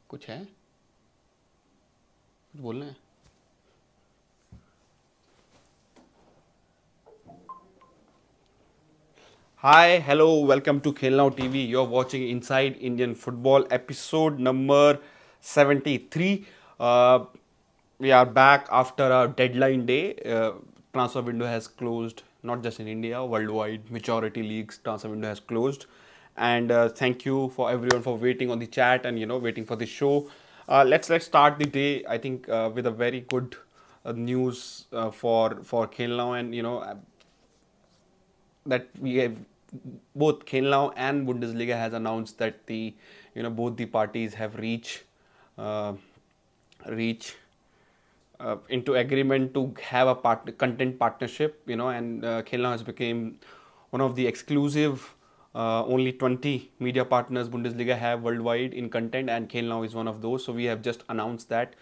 कुछ है कुछ बोलना है. Hi, hello, welcome to Khel Now TV. You're watching Inside Indian Football episode number 73. Uh, we are back after our deadline day. Transfer window has closed, not just in India, worldwide. Majority leagues transfer window has closed. And thank you for everyone for waiting on the chat and waiting for the show. Let's start the day. I think with a very good news for Khel Now, and that we have both Khenlao and Bundesliga has announced that the both the parties have uh, reach into agreement to have a content partnership, and Khenlao has become one of the exclusive only 20 media partners Bundesliga have worldwide in content, and Khenlao is one of those. So we have just announced that.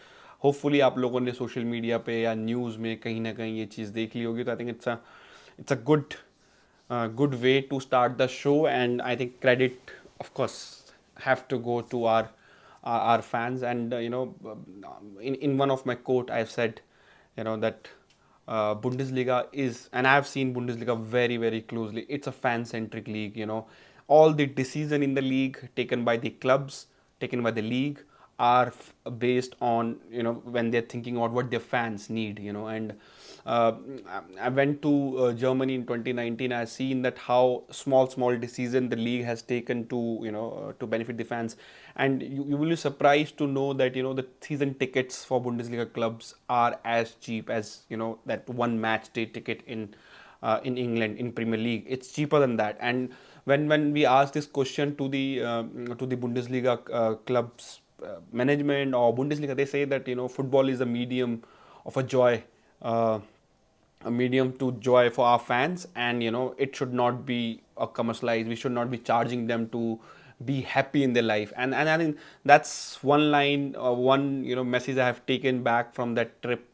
Hopefully आप लोगों ने social media पे या news में कहीं ना कहीं ये चीज़ देख ली होगी. तो I think it's a good way to start the show, and I think credit, of course, have to go to our fans. And in one of my quote, I've said, that Bundesliga is, and I've seen Bundesliga very very closely. It's a fan centric league. All the decision in the league taken by the clubs, taken by the league, are based on when they're thinking about what their fans need. And uh, I went to Germany in 2019. I've seen that how small decision the league has taken to to benefit the fans. And you will be surprised to know that the season tickets for Bundesliga clubs are as cheap as that one match day ticket in England in Premier League. It's cheaper than that. And when we ask this question to the Bundesliga clubs management or Bundesliga, they say that football is a medium of a joy, uh, a medium to joy for our fans, and it should not be a commercialized. We should not be charging them to be happy in their life. And I think that's one line, one message I have taken back from that trip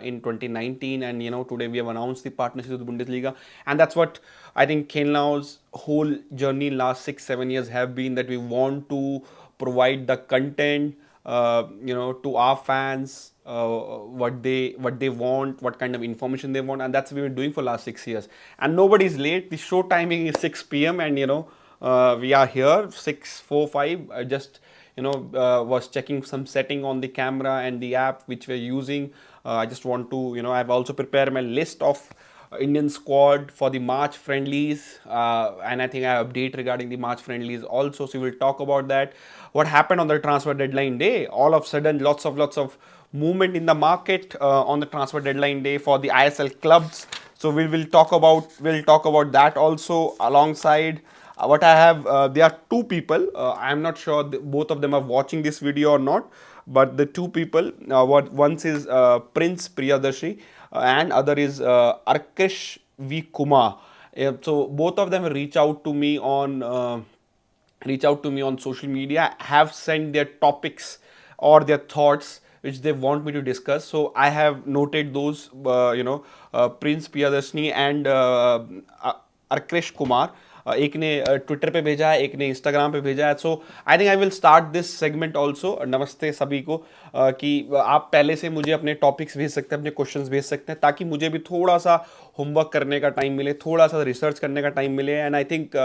in 2019. And today we have announced the partnership with the Bundesliga, and that's what I think Kenlau's whole journey last 6-7 years have been, that we want to provide the content to our fans, what they want, what kind of information they want. And that's what we've been doing for last 6 years. And nobody's late. The show timing is 6 p.m. and we are here 6:45. I just was checking some setting on the camera and the app which we're using. I just want to I've also prepared my list of Indian squad for the March friendlies, and I think I have update regarding the March friendlies also. So we will talk about that. What happened on the transfer deadline day? All of a sudden, lots of movement in the market on the transfer deadline day for the ISL clubs. So we'll talk about that also alongside. What I have, there are two people. I'm not sure both of them are watching this video or not, but the two people, what once is Prince Priyadarshi, and other is Arkesh V Kumar. So both of them reach out to me on social media, have sent their topics or their thoughts which they want me to discuss. So I have noted those, Prince Priyadarshini and Arkesh Kumar. एक ने Twitter पे भेजा है, एक ने Instagram पे भेजा है. So I think I will start this segment also. नमस्ते सभी को. कि आप पहले से मुझे अपने टॉपिक्स भेज सकते हैं, अपने क्वेश्चंस भेज सकते हैं, ताकि मुझे भी थोड़ा सा होमवर्क करने का टाइम मिले, थोड़ा सा रिसर्च करने का टाइम मिले. And I think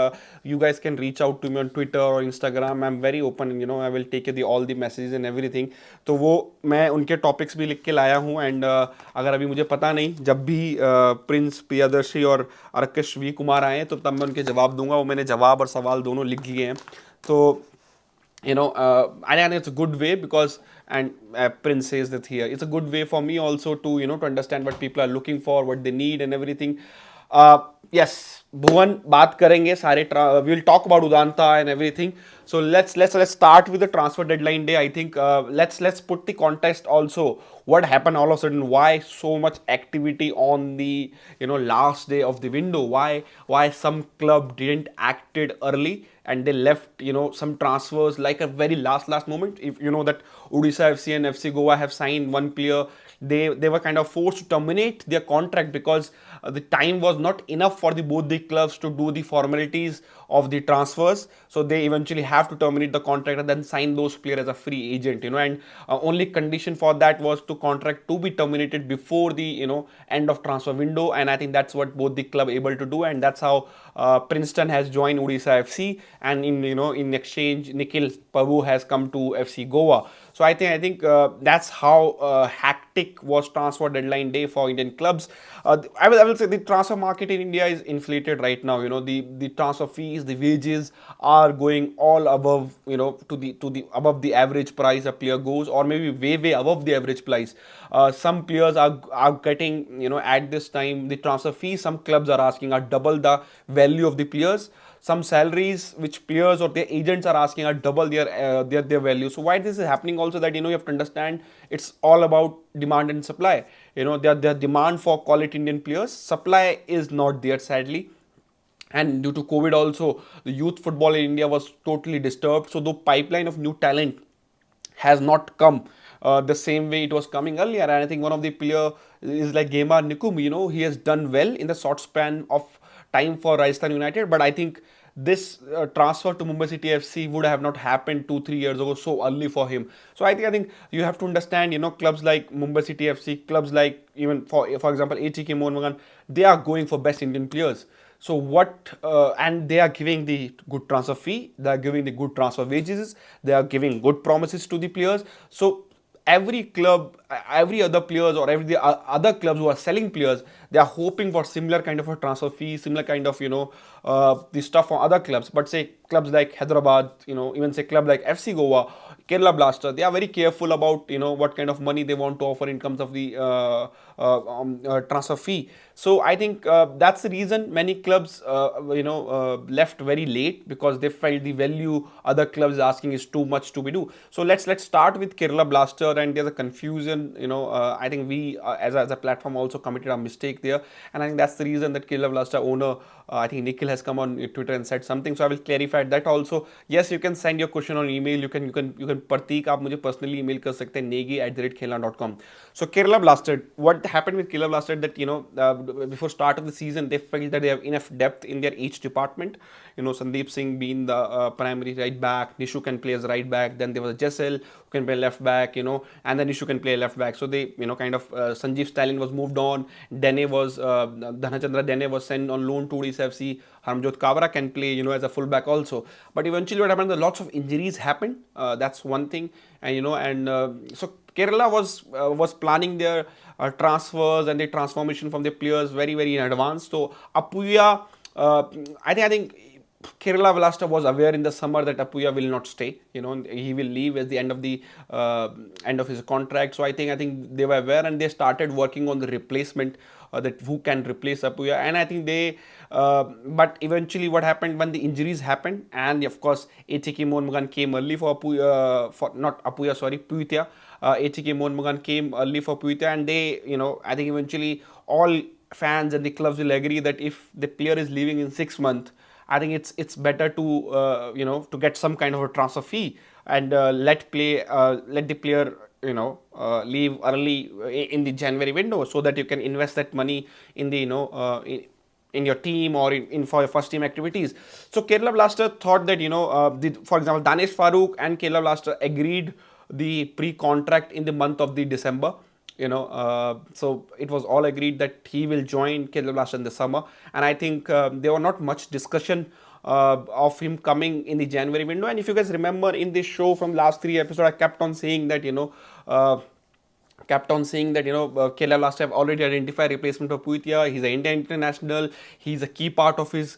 you guys can reach out to me on Twitter और Instagram. I am very open, I will take the all the messages and everything. तो वो मैं उनके टॉपिक्स भी लिख के लाया हूँ. एंड अगर अभी मुझे पता नहीं, जब भी प्रिंस प्रियदर्शी और अर्कश वी कुमार आए तो तब मैं उनके जवाब दूंगा. वो मैंने जवाब और सवाल दोनों लिख लिए हैं. तो I think it's a good way, because and Prince says that here it's a good way for me also to to understand what people are looking for, what they need and everything. Yes, Bhuvan, बात करेंगे सारे. We will talk about Udanta and everything. So let's start with the transfer deadline day. I think let's put the context also. What happened all of a sudden? Why so much activity on the last day of the window? Why some club didn't acted early and they left some transfers like a very last moment? If you know that Odisha FC and FC Goa have signed one player they were kind of forced to terminate their contract because the time was not enough for the both the clubs to do the formalities of the transfers. So they eventually have to terminate the contract and then sign those players as a free agent, and only condition for that was to contract to be terminated before the end of transfer window. And I think that's what both the club able to do, and that's how Princeton has joined Odisha FC, and in exchange Nikhil Prabhu has come to FC Goa. So I think that's how hectic was transfer deadline day for Indian clubs. I will say the transfer market in India is inflated right now. The transfer fees, the wages are going all above, to the above the average price a player goes, or maybe way above the average price. Some players are getting, at this time, the transfer fees some clubs are asking are double the value of the players. Some salaries which players or their agents are asking are double their value. So why this is happening also, that you have to understand, it's all about demand and supply. Their demand for quality Indian players, supply is not there, sadly. And due to COVID also, the youth football in India was totally disturbed. So the pipeline of new talent has not come the same way it was coming earlier. And I think one of the player is like Gemar Nikum. He has done well in the short span of time for Rajasthan United. But I think this transfer to Mumbai City FC would have not happened 2-3 years ago so early for him. So I think you have to understand, clubs like Mumbai City FC, clubs like, even for example, ATK Mohun Bagan, they are going for best Indian players. So and they are giving the good transfer fee, they are giving the good transfer wages, they are giving good promises to the players. So every club, every other players, or every other clubs who are selling players, they are hoping for similar kind of a transfer fee, similar kind of the stuff from other clubs. But say clubs like Hyderabad, even say club like FC Goa, Kerala Blaster, they are very careful about what kind of money they want to offer in terms of the transfer fee. So I think that's the reason many clubs left very late, because they felt the value other clubs asking is too much to be do. So let's start with Kerala Blaster, and there's a confusion. I think we as a platform also committed a mistake there, and I think that's the reason that Kerala Blaster owner, I think Nikhil, has come on Twitter and said something. So I will clarify that also. Yes, you can send your question on email. You can Pratik, आप मुझे personally email कर सकते हैं negi@khelna.com. So Kerala Blaster, what happened with Kerala Blaster, that before start of the season they felt that they have enough depth in their each department. Sandeep Singh being the primary right back, Nishu can play as right back. Then there was Jessel who can play left back, and then Nishu can play left back. So they, kind of Sanjeev Stalin was moved on. Dhanachandra Dene was sent on loan to Odisha FC. Harmjot Kavra can play, as a fullback also. But eventually, what happened? Lots of injuries happened. That's one thing, and so Kerala was planning their transfers and the transformation from their players very in advance. So Apuya, I think Kerala Blaster was aware in the summer that Apuya will not stay. He will leave at the end of his contract. So I think they were aware, and they started working on the replacement, that who can replace Apuya. And I think but eventually what happened when the injuries happened, and of course ATK Mohun Bagan came early for Apuya, Puitya. ATK Mohun Bagan came early for Puitya, and they, I think eventually all fans and the clubs will agree that if the player is leaving in 6 months, I think it's better to to get some kind of a transfer fee, and let the player leave early in the January window, so that you can invest that money in the in your team, or in for your first team activities. So Kerala Blaster thought that for example, Danesh Farooq and Kerala Blaster agreed the pre-contract in the month of the December. So it was all agreed that he will join Kerala Blaster in the summer, and I think there were not much discussion of him coming in the January window. And if you guys remember in this show from last 3 episodes, I kept on saying that Kerala Blaster have already identified replacement of Puitya. He's an Indian international. He's a key part of his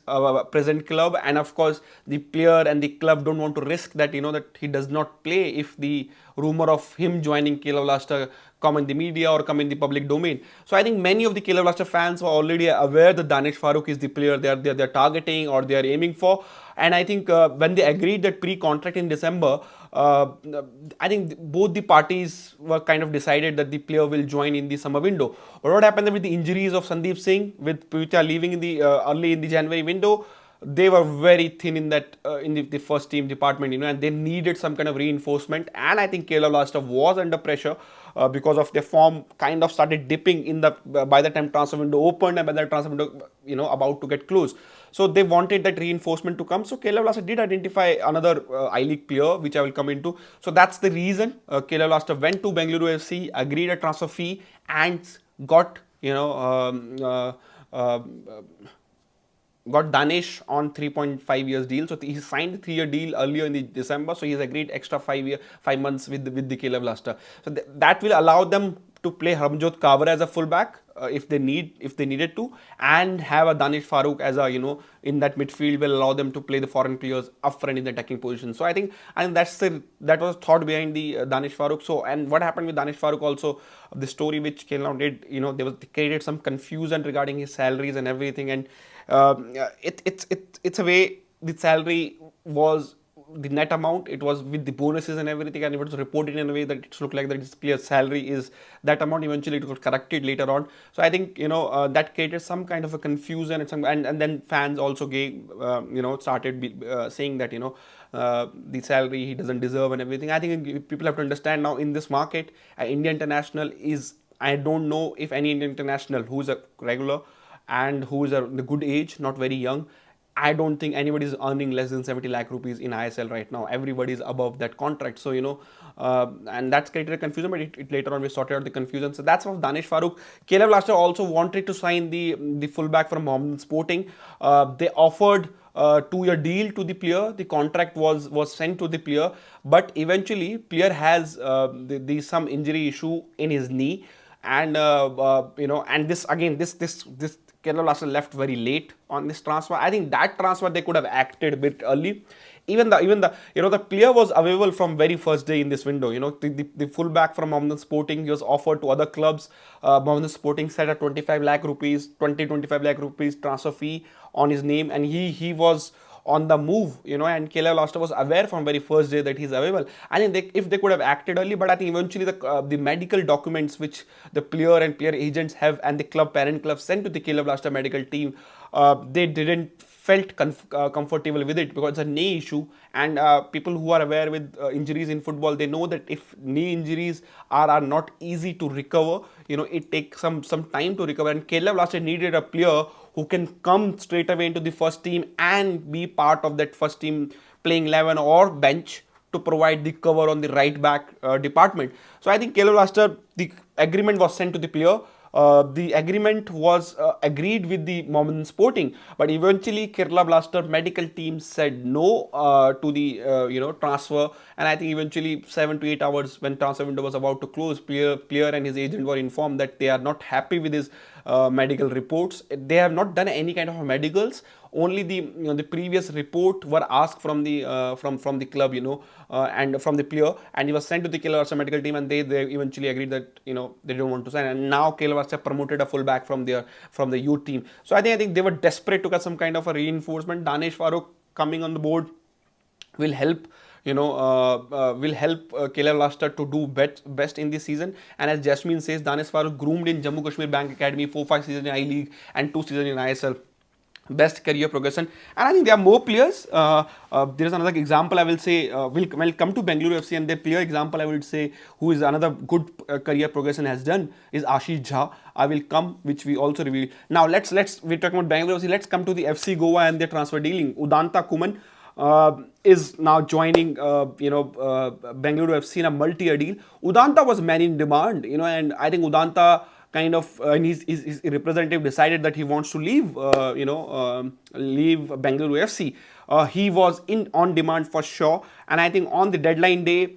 present club, and of course the player and the club don't want to risk that that he does not play if the rumor of him joining Kerala Blaster come in the media or come in the public domain. So I think many of the Kerala Blaster fans were already aware that Danesh Farooq is the player they're targeting or they are aiming for. And I think when they agreed that pre-contract in December, I think both the parties were kind of decided that the player will join in the summer window. But what happened with the injuries of Sandeep Singh, with Puitya leaving in the early in the January window, they were very thin in that in the first team department, and they needed some kind of reinforcement. And I think Kerala Blaster was under pressure because of their form kind of started dipping in the by the time transfer window opened and by the transfer window about to get closed. So they wanted that reinforcement to come. So Kerala Blaster did identify another I-League player, which I will come into. So that's the reason Kerala Blaster went to Bengaluru FC, agreed a transfer fee, and got got Danish on 3.5 years deal. So he signed a 3-year deal earlier in the December. So he's agreed extra 5 months with the Kerala Blaster. So that will allow them to play Harmjot Kaur as a fullback if they needed to, and have a Danish Farooq as a in that midfield will allow them to play the foreign players up front in the attacking position. So I think that was thought behind the Danish Farooq. So, and what happened with Danish Farooq also, the story which Kerala did, they created some confusion regarding his salaries and everything, and it's a way the salary was the net amount, it was with the bonuses and everything, and it was reported in a way that it looked like that this player's salary is that amount. Eventually it got corrected later on. So I think that created some kind of a confusion, and then fans also gave started saying that the salary he doesn't deserve and everything. I think people have to understand now, in this market, Indian international is, I don't know if any Indian international who's a regular and who is the good age, not very young, I don't think anybody is earning less than 70 lakh rupees in ISL right now. Everybody is above that contract. So, and that's created a confusion, but it later on we sorted out the confusion. So that's of Danish Farooq. Kerala Blaster also wanted to sign the fullback from Mohammedan Sporting. They offered a 2-year deal to the player. The contract was sent to the player, but eventually player has some injury issue in his knee, and and this Kerala Blaster left very late on this transfer. I think that transfer they could have acted a bit early. Even the player was available from very first day in this window. The fullback from Mohammedan Sporting, he was offered to other clubs. Mohammedan Sporting set a 25 lakh rupees transfer fee on his name, and he was on the move, and Kerala Blaster was aware from very first day that he's available. I think if they could have acted early, but I think eventually the medical documents which the player and player agents have and the parent club sent to the Kerala Blaster medical team, they didn't felt comfortable with it, because it's a knee issue, and people who are aware with injuries in football, they know that if knee injuries are not easy to recover, it takes some time to recover, and Kerala Blaster needed a player who can come straight away into the first team and be part of that first team playing 11 or bench to provide the cover on the right back department. So I think Kerala Blaster, the agreement was sent to the player. The agreement was agreed with the Mohammedan Sporting, but eventually Kerala Blaster medical team said no to the transfer, and I think eventually 7 to 8 hours when transfer window was about to close, player and his agent were informed that they are not happy with his medical reports. They have not done any kind of medicals. Only the previous report were asked from the from the club, and from the player, and he was sent to the Kerala Blaster medical team, and they eventually agreed that they don't want to sign. And now Kerala Blaster promoted a fullback from the youth team. So I think they were desperate to get some kind of a reinforcement. Danish Farooq coming on the board will help Kerala Blaster to do best in this season. And as Jasmine says, Danish Farooq groomed in Jammu Kashmir Bank Academy, 4-5 seasons in I-League and 2 seasons in ISL. Best career progression, and I think there are more players. There is another example I will say. Will come to Bengaluru FC, and the player example I would say who is another good career progression has done is Ashish Jha. I will come, which we also reveal. Now we're talking about Bengaluru FC. Let's come to the FC Goa and their transfer dealing. Udanta Kuman is now joining Bengaluru FC in a multi-year deal. Udanta was man in demand, and I think Udanta kind of and his representative decided that he wants to leave leave Bengaluru FC. He was on demand for sure, and I think on the deadline day,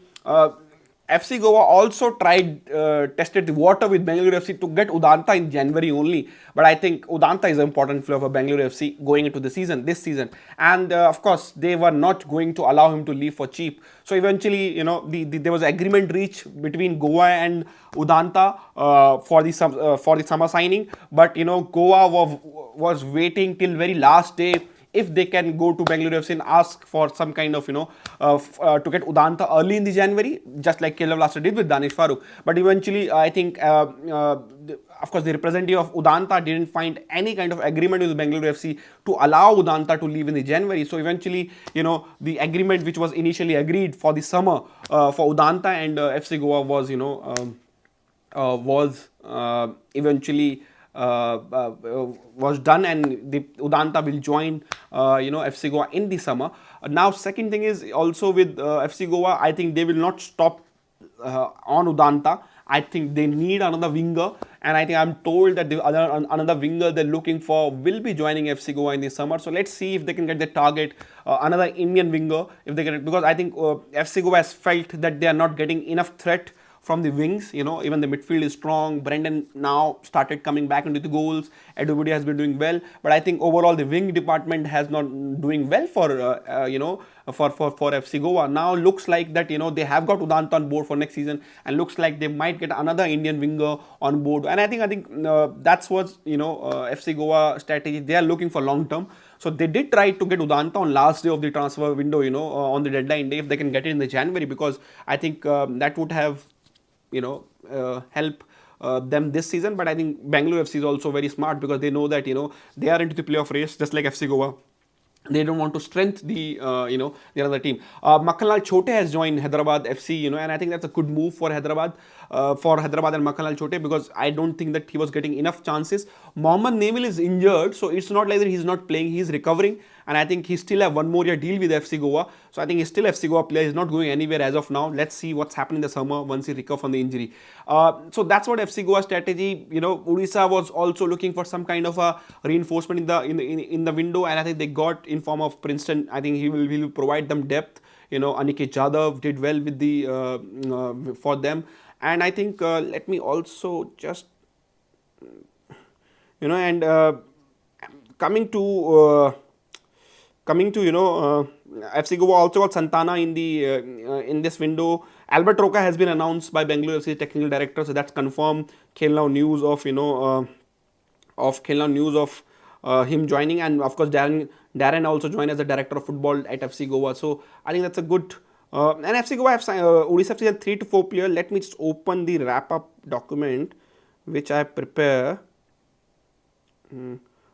FC Goa also tested the water with Bengaluru FC to get Udanta in January only. But I think Udanta is an important player for Bengaluru FC going into this season. And of course, they were not going to allow him to leave for cheap. So eventually, there was an agreement reached between Goa and Udanta for the summer signing. But Goa was waiting till very last day if they can go to Bengaluru FC and ask for some kind of, to get Udanta early in the January, just like Kerala Blaster did with Danish Farooq. But eventually, I think, of course, the representative of Udanta didn't find any kind of agreement with Bengaluru FC to allow Udanta to leave in the January. So eventually, the agreement which was initially agreed for the summer for Udanta and FC Goa was, was eventually was done, and the Udanta will join FC Goa in the summer. Now second thing is also with FC Goa, I think they will not stop on Udanta. I think they need another winger, and I think I'm told that the other another winger they're looking for will be joining FC Goa in the summer. So let's see if they can get the target, another Indian winger, if they get it, because I think FC Goa has felt that they are not getting enough threat from the wings. Even the midfield is strong. Brendan now started coming back into the goals. Everybody has been doing well, but I think overall the wing department has not doing well for for FC Goa. Now looks like that they have got Udanta on board for next season, and looks like they might get another Indian winger on board. And I think that's what FC Goa strategy. They are looking for long term. So they did try to get Udanta on last day of the transfer window, on the deadline day, if they can get it in the January, because I think that would have help them this season. But I think Bangalore FC is also very smart, because they know that they are into the playoff race just like FC Goa. They don't want to strengthen the other team. Makhanlal Chote has joined Hyderabad FC, and I think that's a good move for Hyderabad, and Makhanlal Chote, because I don't think that he was getting enough chances. Mohammad Neville is injured, so it's not like that he's not playing. He's recovering, and I think he still have one more year deal with FC Goa. So I think he's still FC Goa player. He's not going anywhere as of now. Let's see what's happening in the summer once he recovers from the injury. So that's what FC Goa strategy. Odisha was also looking for some kind of a reinforcement in the window, and I think they got in form of Princeton. I think he will provide them depth. Aniket Jadhav did well with the for them, and I think let me also just and coming to FC Goa also got Santana in this window. Albert Roca has been announced by Bangalore FC technical director, so that's confirmed. Khel Now news of him joining, and of course Darren also joined as the director of football at FC Goa. So I think that's a good. And FC Goa have signed Odisha FC had 3 to 4 players. Let me just open the wrap up document which I prepare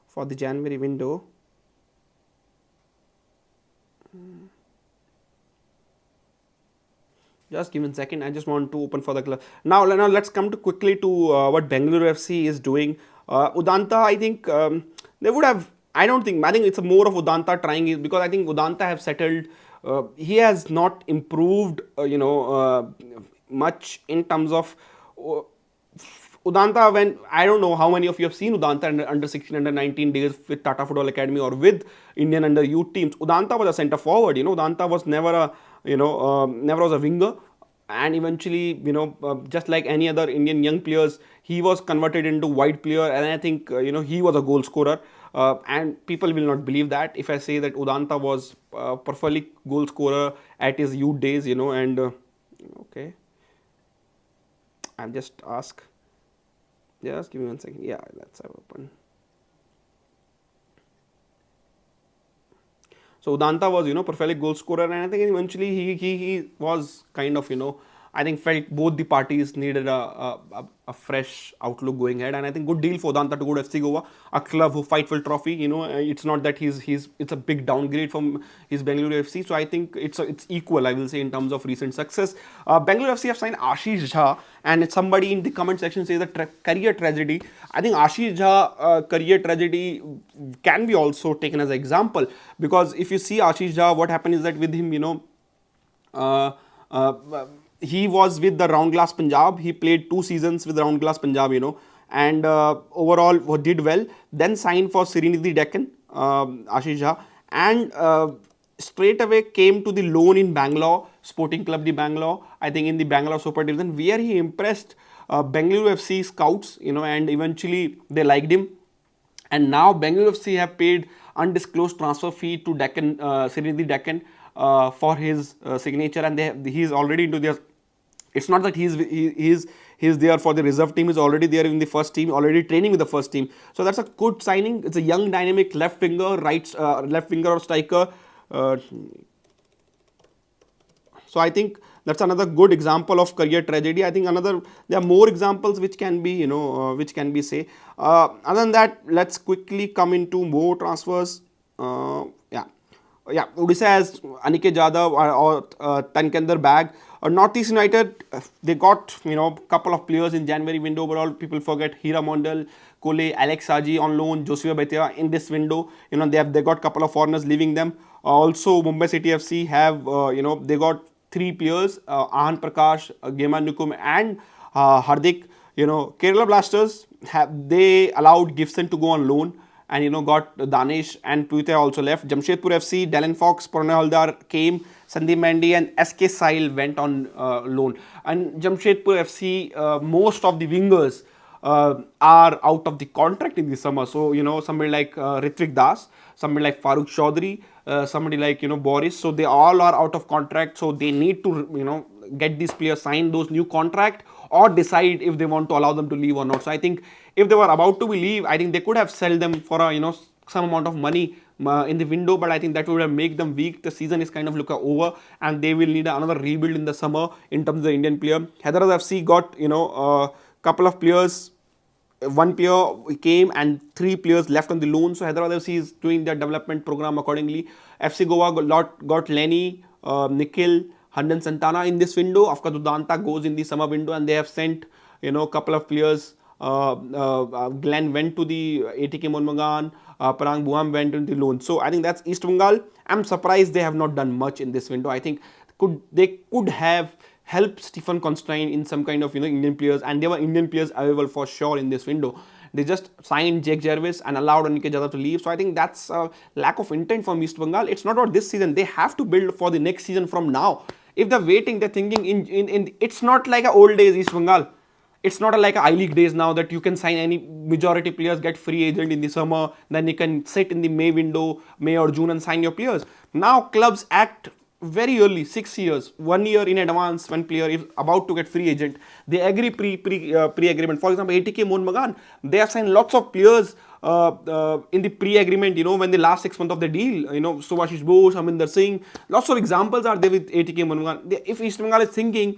for the January window. Just give me a second. I just want to open for the club. Now let's come to quickly to what Bangalore FC is doing. Udanta, I think they would have. I think it's a more of Udanta trying it, because I think Udanta have settled. He has not improved, much in terms of. Udanta, when I don't know how many of you have seen Udanta under 16, under 19 days with Tata Football Academy or with Indian under youth teams. Udanta was a centre forward. Udanta was never a never was a winger, and eventually just like any other Indian young players, he was converted into wide player, and I think he was a goal scorer. And people will not believe that if I say that Udanta was perfectly goal scorer at his youth days, and okay, I'll just ask. Just give me 1 second. Yeah, let's have open. So Udanta was, perfectly goal scorer, and I think eventually he was kind of, I think felt both the parties needed a fresh outlook going ahead, and I think good deal for Udanta to go to FC Goa, a club who fight for trophy. It's not that it's a big downgrade from his Bangalore FC. So I think it's equal, I will say, in terms of recent success. Bangalore FC have signed Ashish Jha, and somebody in the comment section says that career tragedy. I think Ashish Jha career tragedy can be also taken as an example, because if you see Ashish Jha, what happened is that with him, he was with the Round Glass Punjab. He played 2 seasons with Round Glass Punjab, and overall did well. Then signed for Serenity Deccan, Ashish Jha, and straight away came to the loan in Bangalore, Sporting Club de Bangalore, I think in the Bangalore Super Division, where he impressed Bangalore FC scouts, and eventually they liked him. And now Bangalore FC have paid undisclosed transfer fee to Deccan, Serenity Deccan, for his signature, and he's already into their. It's not that he's there for the reserve team. He's already there in the first team, already training with the first team. So that's a good signing. It's a young, dynamic left winger, left winger or striker. So I think that's another good example of career tragedy. I think there are more examples which can be say. Other than that, let's quickly come into more transfers. Yeah. yeah, Odisha has Aniket Jadhav or tan ke andar bag. Northeast United, they got couple of players in January window overall. People forget Hira Mondal, Kole, Alex Saji on loan, Josua Bhatia in this window. They got couple of foreigners leaving them. Also Mumbai City FC have they got three players, Ahan Prakash, Gema Nukum and Hardik. Kerala Blasters they allowed Gibson to go on loan and got Danish and Puite also left. Jamshedpur FC, Dallin Fox, Pranay Haldar came, Sandeep Mendy and SK Sail went on loan. And Jamshedpur FC, most of the wingers are out of the contract in the summer. So somebody like Ritvik Das, somebody like Farooq Chaudhary, somebody like Boris. So they all are out of contract. So they need to get these players sign those new contract or decide if they want to allow them to leave or not. So I think if they were about to leave, I think they could have sold them for a some amount of money in the window, but I think that would have make them weak. The season is kind of look over, and they will need another rebuild in the summer in terms of the Indian player. Hyderabad FC got a couple of players. One player came and three players left on the loan. So Hyderabad FC is doing their development program accordingly. FC Goa got Lenny, Nikhil, Handan Santana in this window. Of course, Udanta goes in the summer window, and they have sent a couple of players. Glenn went to the ATK Monmagan. Parang Buam went into the loan. So I think that's East Bengal. I'm surprised they have not done much in this window. I think they could have helped Stephen Constantine in some kind of Indian players, and there were Indian players available for sure in this window. They just signed Jake Jarvis and allowed Aniket Jadhav to leave. So I think that's a lack of intent from East Bengal. It's not about this season. They have to build for the next season from now. If they're waiting, they're thinking in it's not like a old days East Bengal. It's not like a I-League days now that you can sign any majority players, get free agent in the summer, then you can sit in the May window, May or June and sign your players. Now clubs act very early, 6 years, 1 year in advance when player is about to get free agent. They agree pre-agreement. For example, ATK Mohun they have signed lots of players in the pre-agreement, when the last 6 months of the deal, Subhashish Bose, Aminder Singh, lots of examples are there with ATK Mohun. If East Bengal is thinking,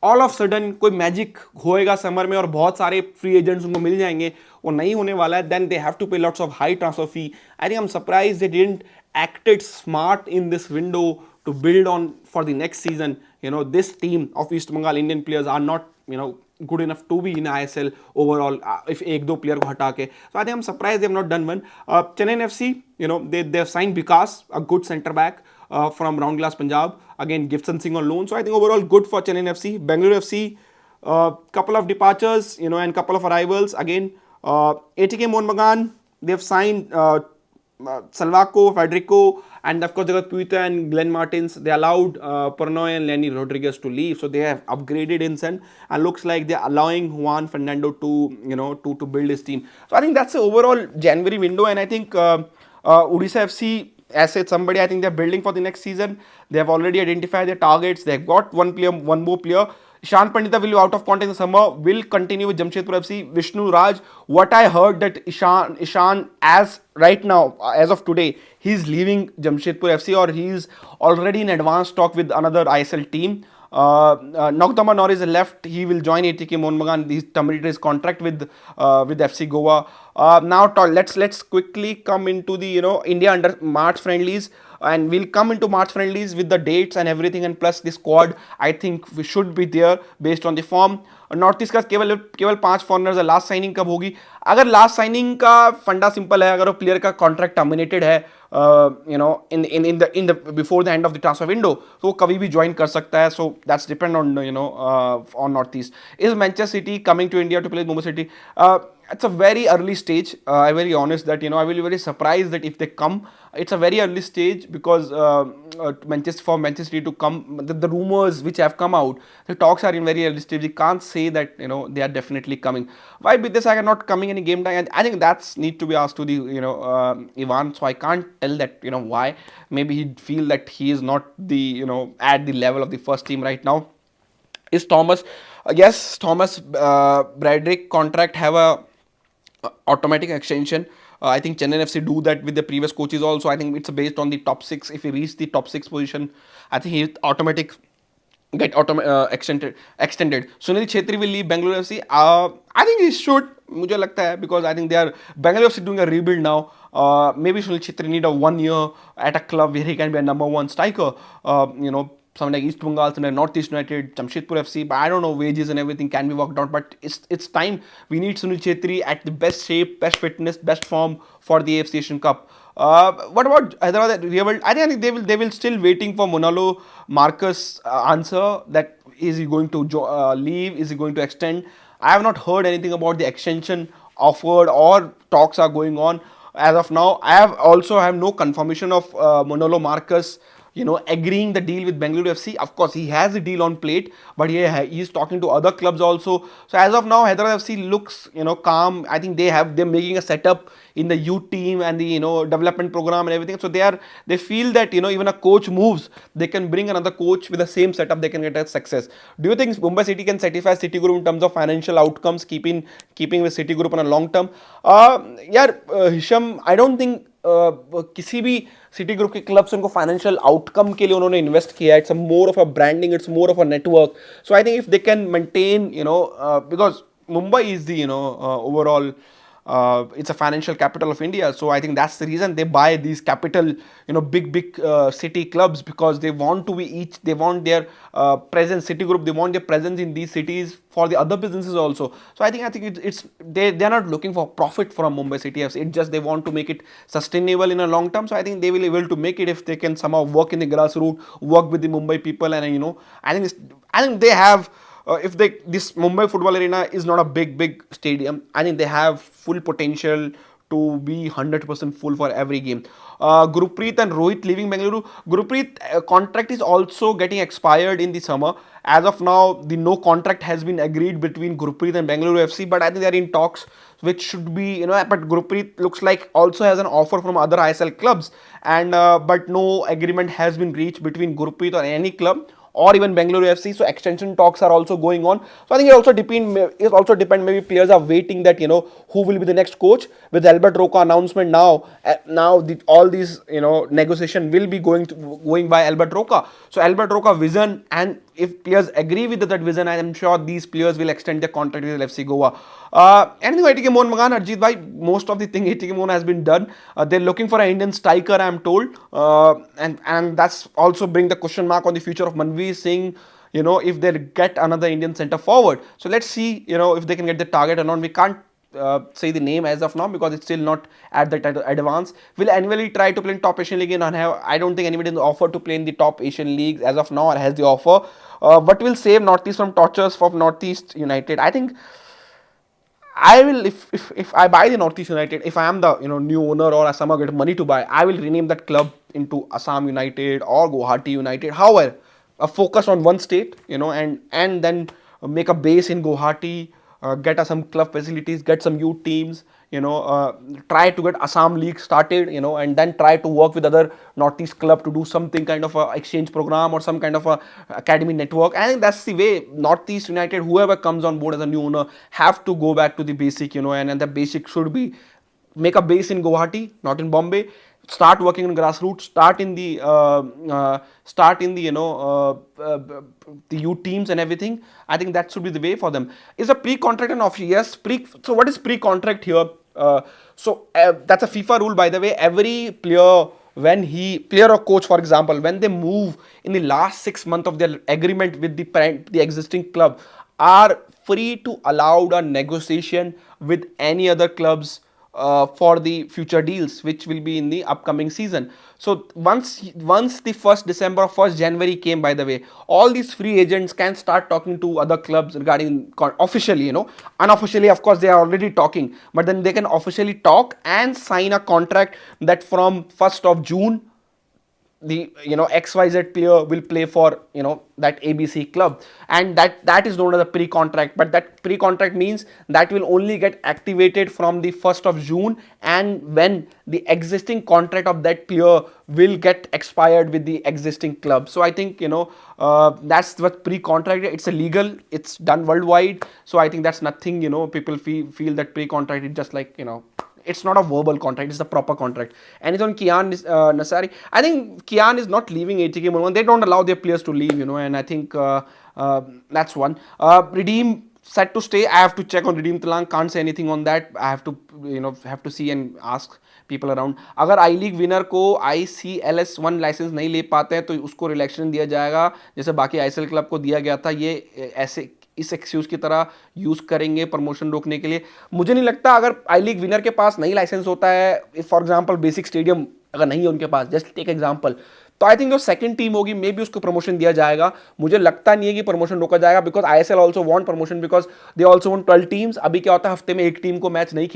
all of sudden कोई magic होएगा summer में और बहुत सारे free agents उनको मिल जाएंगे, वो नहीं होने वाला है. देन दे हैव टू पे lots of high transfer fee. I think I am surprise they didn't acted smart in this window to build on for the next season. This team of East Bengal Indian players are not good enough to be in ISL overall if एक दो player को हटा के. So I think I'm surprised they have not done one. Chennai FC, they have signed Vikas, a good centre back from Round Glass Punjab. Again, Gibson Singh on loan. So I think overall good for Chennai FC. Bengaluru FC, couple of departures, and couple of arrivals. Again, ATK Mohun Bagan, they have signed Salvaco, Federico, and of course they got Puita and Glenn Martins. They allowed Pornoy and Lenny Rodriguez to leave, so they have upgraded in Sen, and looks like they're allowing Juan Fernando to to build his team. So I think that's the overall January window, and I think Odisha FC, as said somebody, I think they're building for the next season. They have already identified their targets. They've got one more player. Ishan Pandita will be out of contract in the summer, will continue with Jamshedpur FC. Vishnu Raj, what I heard that Ishan as right now, as of today, he's leaving Jamshedpur FC or he's already in advanced talk with another ISL team. Nokdama Norris left. He will join ATK Mohun Bagan. He's terminated his contract with FC Goa. Now let's quickly come into the India under March friendlies. And we'll come into March friendlies with the dates and everything, and plus the squad I think we should be there based on the form. North east का केवल 5 foreigners है. Last signing कब होगी? अगर last signing का फंडा simple है, अगर वो प्लेयर का कॉन्ट्रैक्ट टर्मिनेटेड है in the before the end of the transfer window, तो वो कभी भी ज्वाइन कर सकता है. So that's depend on on North East. Is Manchester City coming to India to play Mumbai City? It's a very early stage. I'm very honest that I will be very surprised that if they come, it's a very early stage because for Manchester City to come, the rumors which have come out, the talks are in very early stage. We can't say that they are definitely coming. Why Biddesagar not coming any game time? And I think that's need to be asked to the Ivan. So I can't tell that why. Maybe he feel that he is not the at the level of the first team right now. Is Thomas? Yes, Thomas Bradrick contract have a automatic extension. I think Chennai FC do that with the previous coaches also. I think it's based on the top 6. If he reach the top 6 position, I think he automatic get extended. Sunil Chhetri will leave Bangalore FC. I think he should. मुझे लगता है because I think they are Bangalore FC doing a rebuild now. Maybe Sunil Chhetri need a 1 year at a club where he can be a number one striker. Something like East Bengal, something like Northeast United, Jamshedpur FC. But I don't know, wages and everything can be worked out. But it's time. We need Sunil Chhetri at the best shape, best fitness, best form for the AFC Asian Cup. What about Hyderabad rebuild? I think they will still waiting for Monalo Marcus answer that is he going to leave? Is he going to extend? I have not heard anything about the extension offered or talks are going on as of now. I have no confirmation of Monolo Marcus agreeing the deal with Bengaluru FC. Of course, he has the deal on plate, but he is talking to other clubs also. So as of now, Hyderabad FC looks calm. I think they're making a setup in the youth team and the development program and everything. So they feel that even a coach moves, they can bring another coach with the same setup, they can get a success. Do you think Mumbai City can satisfy City Group in terms of financial outcomes, keeping with City Group on a long term? Hisham, I don't think किसी भी city group के club से उनको financial outcome के लिए उन्होंने invest किया. It's more of a branding, it's more of a network. So I think if they can maintain because Mumbai is the overall it's a financial capital of India. So I think that's the reason they buy these capital, big city clubs, because they want to be they want their presence, City Group, they want their presence in these cities for the other businesses also. So I think they're not looking for profit from Mumbai City FC. It's just they want to make it sustainable in a long term. So I think they will be able to make it if they can somehow work in the grassroots, work with the Mumbai people, and I think they have if this Mumbai football arena is not a big stadium, I think they have full potential to be 100% full for every game. Gurpreet and Rohit leaving Bengaluru. Gurpreet contract is also getting expired in the summer. As of now, the no contract has been agreed between Gurpreet and Bengaluru FC, but I think they are in talks, which should be But Gurpreet looks like also has an offer from other ISL clubs, and but no agreement has been reached between Gurpreet or any club or even Bengaluru FC. So extension talks are also going on. So I think it also depend. Maybe players are waiting that who will be the next coach. With Albert Roca announcement now, all these negotiation will be going by Albert Roca. So Albert Roca vision, and if players agree with that vision, I am sure these players will extend their contract with FC Goa. Anything ATK Mohan Magan, Arjit bhai, most of the thing ATK Mohan has been done. They're looking for an Indian striker, I am told, and that's also bring the question mark on the future of Manveer Singh. If they get another Indian centre forward. So let's see, if they can get the target or not. We can't say the name as of now because it's still not at that advance. Will annually try to play in top Asian league, and I don't think anybody is offered to play in the top Asian leagues as of now or has the offer. What will save Northeast from tortures for Northeast United? I think I will, if I buy the Northeast United, if I am the new owner or I somehow get money to buy, I will rename that club into Assam United or Guwahati United. However, a focus on one state, and then make a base in Guwahati, get some club facilities, get some youth teams, try to get Assam League started, and then try to work with other Northeast club to do something kind of a exchange program or some kind of a academy network. I think that's the way Northeast United, whoever comes on board as a new owner, have to go back to the basic, and the basic should be make a base in Guwahati, not in Bombay. Start working on grassroots. Start in the the youth teams and everything. I think that should be the way for them. Is a pre-contract and off? Yes, So what is pre-contract here? That's a FIFA rule, by the way. Every player, player or coach, for example, when they move in the last 6 months of their agreement with the existing club, are free to allow a negotiation with any other clubs for the future deals, which will be in the upcoming season. So once the 1st December, 1st January came, by the way, all these free agents can start talking to other clubs regarding officially, unofficially, of course, they are already talking, but then they can officially talk and sign a contract that from 1st of June the XYZ player will play for that ABC club, and that is known as a pre-contract. But that pre-contract means that will only get activated from the 1st of June, and when the existing contract of that player will get expired with the existing club. So I think that's what pre-contract. It's illegal, it's done worldwide. So I think that's nothing, people feel that pre-contract is just like It's not a verbal contract, it's a proper contract. And it's on Kian Nasari. I think Kian is not leaving ATK Murman. They don't allow their players to leave, and I think that's one. Redeem set to stay. I have to check on Redeem Talang. Can't say anything on that. I have to, have to see and ask people around. अगर आई league winner को ICLS1 licence नहीं ले पाते हैं तो उसको relaxation दिया जाएगा जैसे बाकी ISL क्लब को दिया गया था. ये ऐसे इस एक्सक्यूज की तरह यूज करेंगे प्रमोशन रोकने के लिए. मुझे नहीं लगता. अगर आई लीग विनर के पास नहीं लाइसेंस होता है, फॉर एग्जांपल बेसिक स्टेडियम अगर नहीं है उनके पास, जस्ट टेक एग्जांपल, तो आई थिंक जो सेकंड टीम होगी मे बी उसको प्रमोशन दिया जाएगा. मुझे लगता नहीं है कि प्रमोशन रोका जाएगा because ISL also want promotion because they also want 12 teams. अभी क्या होता है, हफ्ते में एक टीम को मैच नहीं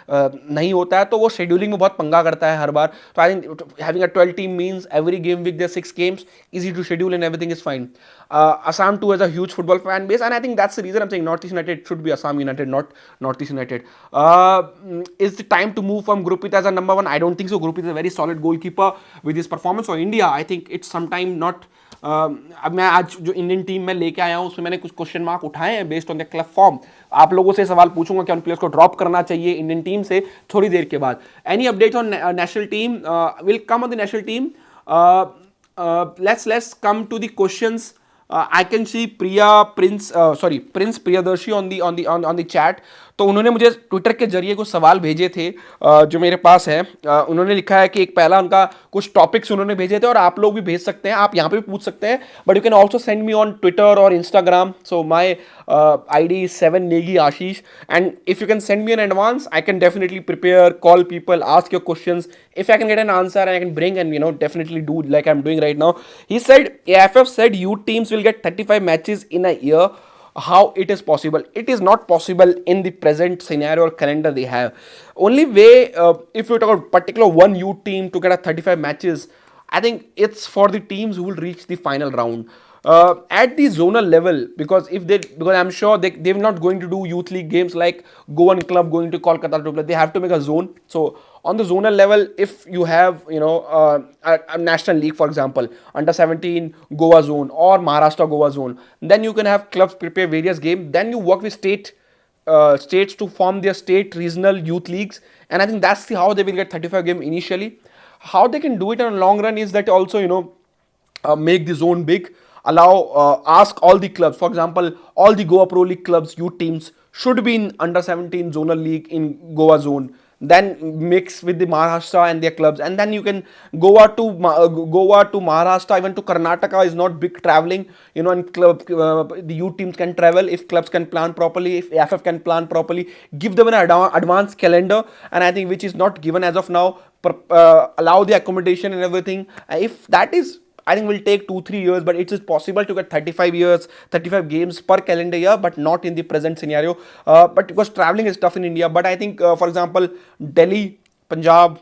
नहीं होता है तो वो शेड्यूलिंग में बहुत पंगा करता है हर बार. तो I think having a 12 team means every game week there 6 games, easy to schedule and everything is fine. Assam too has a huge football fan base, and I think that's the reason I'm saying Northeast United should be Assam United, not Northeast United. Is the time to move from Gurpreet as a number one? I don't think so. Gurpreet is a very solid goalkeeper with his performance for India. I think it's sometime not. अब मैं आज जो Indian team में लेके आया हूँ उसमें मैंने कुछ क्वेश्चन मार्क उठाए हैं based on the club form. आप लोगों से सवाल पूछूंगा कि उन प्लेयर्स को ड्रॉप करना चाहिए इंडियन टीम से थोड़ी देर के बाद. Any updates on national team? Will come on the national team. Let's come to the questions. I can see Prince Priyadarshi on the chat. तो उन्होंने मुझे ट्विटर के जरिए कुछ सवाल भेजे थे जो मेरे पास है. उन्होंने लिखा है कि एक पहला उनका कुछ टॉपिक्स उन्होंने भेजे थे और आप लोग भी भेज सकते हैं, आप यहाँ पे भी पूछ सकते हैं, but you can also send me on Twitter और Instagram. So my ID is 7 Negi Ashish, and if you can send me in advance I can definitely prepare, call people, ask your questions. If I can get an answer I can bring and definitely do like I'm doing right now. He said AFF said youth teams will get 35 matches in a year. How it is possible? It is not possible in the present scenario or calendar they have. Only way, if you talk about particular one youth team to get a 35 matches, I think it's for the teams who will reach the final round. At the zonal level, because I'm sure they're not going to do youth league games like Goan club going to Kolkata to play. They have to make a zone. So on the zonal level, if you have a national league, for example, under 17 Goa zone or Maharashtra Goa zone, then you can have clubs prepare various games. Then you work with states to form their state regional youth leagues, and I think that's how they will get 35 games initially. How they can do it in the long run is that also make the zone big. Ask all the clubs, for example, all the Goa Pro League clubs, youth teams should be in under 17 zonal league in Goa zone. Then mix with the Maharashtra and their clubs, and then you can Goa to Maharashtra, even to Karnataka is not big traveling, and the youth teams can travel if clubs can plan properly, if AFF can plan properly, give them an advanced calendar, and I think which is not given as of now. Allow the accommodation and everything. If that is, I think will take 2-3 years, but it is possible to get 35 games per calendar year, but not in the present scenario. But because traveling is tough in India, but I think, for example, Delhi, Punjab,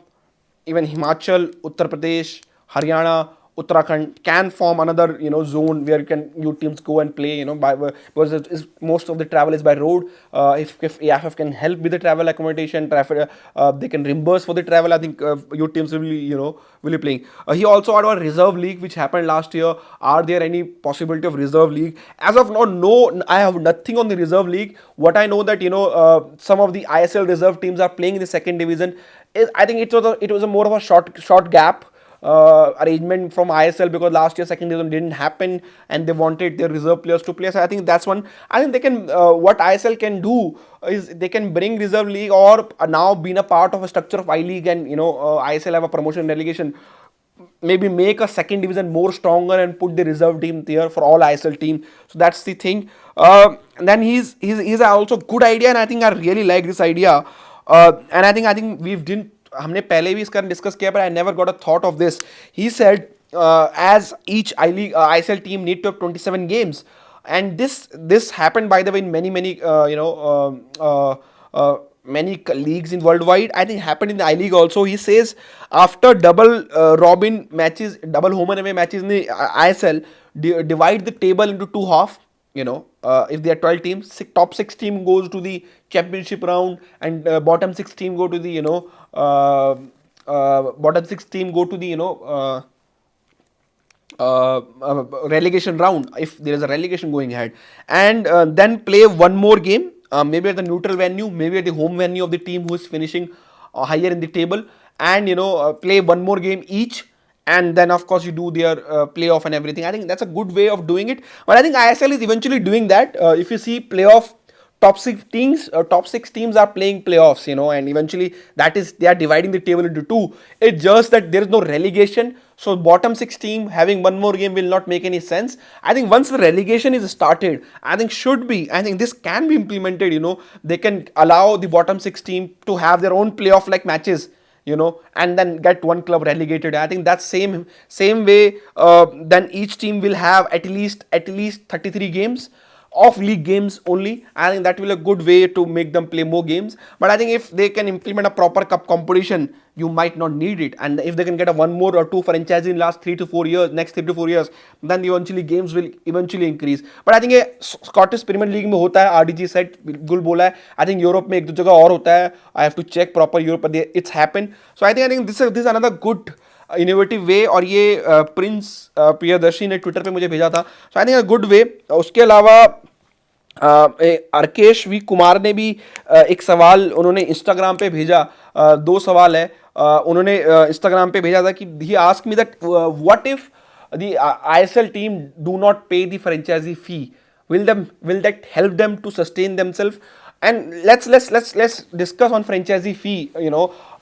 even Himachal, Uttar Pradesh, Haryana, Uttarakhand can form another zone where youth teams go and play because most of the travel is by road. If AFF can help with the travel accommodation, they can reimburse for the travel. I think youth teams will be playing. He also had a reserve league which happened last year. Are there any possibility of reserve league? As of now, no. I have nothing on the reserve league. What I know that some of the ISL reserve teams are playing in the second division. I think it was a more of a short gap arrangement from ISL because last year second division didn't happen and they wanted their reserve players to play. So I think that's one. I think they can what ISL can do is they can bring reserve league or now being a part of a structure of I League and ISL have a promotion relegation. Maybe make a second division more stronger and put the reserve team there for all ISL team. So that's the thing. And then he's also good idea, and I think I really like this idea. And I think हमने पहले भी इसका discuss किया, but I never got a thought of this. He said as each ISL team need to have 27 games, and this happened by the way in many many leagues in worldwide. I think happened in the I League also. He says after double robin matches, double home and away matches in the ISL, divide the table into two half. If there are 12 teams, top 6 team goes to the championship round and bottom 6 team go to the relegation round if there is a relegation going ahead, and then play one more game maybe at the neutral venue, maybe at the home venue of the team who is finishing higher in the table, and play one more game each, and then of course you do their playoff and everything. I think that's a good way of doing it, but I think ISL is eventually doing that. If you see playoff, top six teams are playing playoffs, and eventually that is, they are dividing the table into two. It's just that there is no relegation, so bottom six team having one more game will not make any sense. I think once the relegation is started, I think this can be implemented. They can allow the bottom six team to have their own playoff like matches, and then get one club relegated. I think that's same way. Then each team will have at least 33 games of league games only. I think that will a good way to make them play more games. But I think if they can implement a proper cup competition, you might not need it. And if they can get a one more or two franchise in last 3 to 4 years, next 3 to 4 years, then eventually games will eventually increase. But I think ये Scottish Premier League में होता है, RDG said, बिल्कुल बोला है. I think Europe में एक दो जगह और होता है. I have to check proper Europe, but it's happened. So I think this is another good innovative वे. और ये प्रिंस प्रियदर्शी ने ट्विटर पे मुझे भेजा था. So I think a good way. उसके अलावा अर्केश वी कुमार ने भी एक सवाल उन्होंने इंस्टाग्राम पे भेजा. दो सवाल है. उन्होंने इंस्टाग्राम पे भेजा था कि he ask me that what if the ISL team do not pay the franchisee fee, will that help them to sustain themselves? And let's discuss on franchisee fee.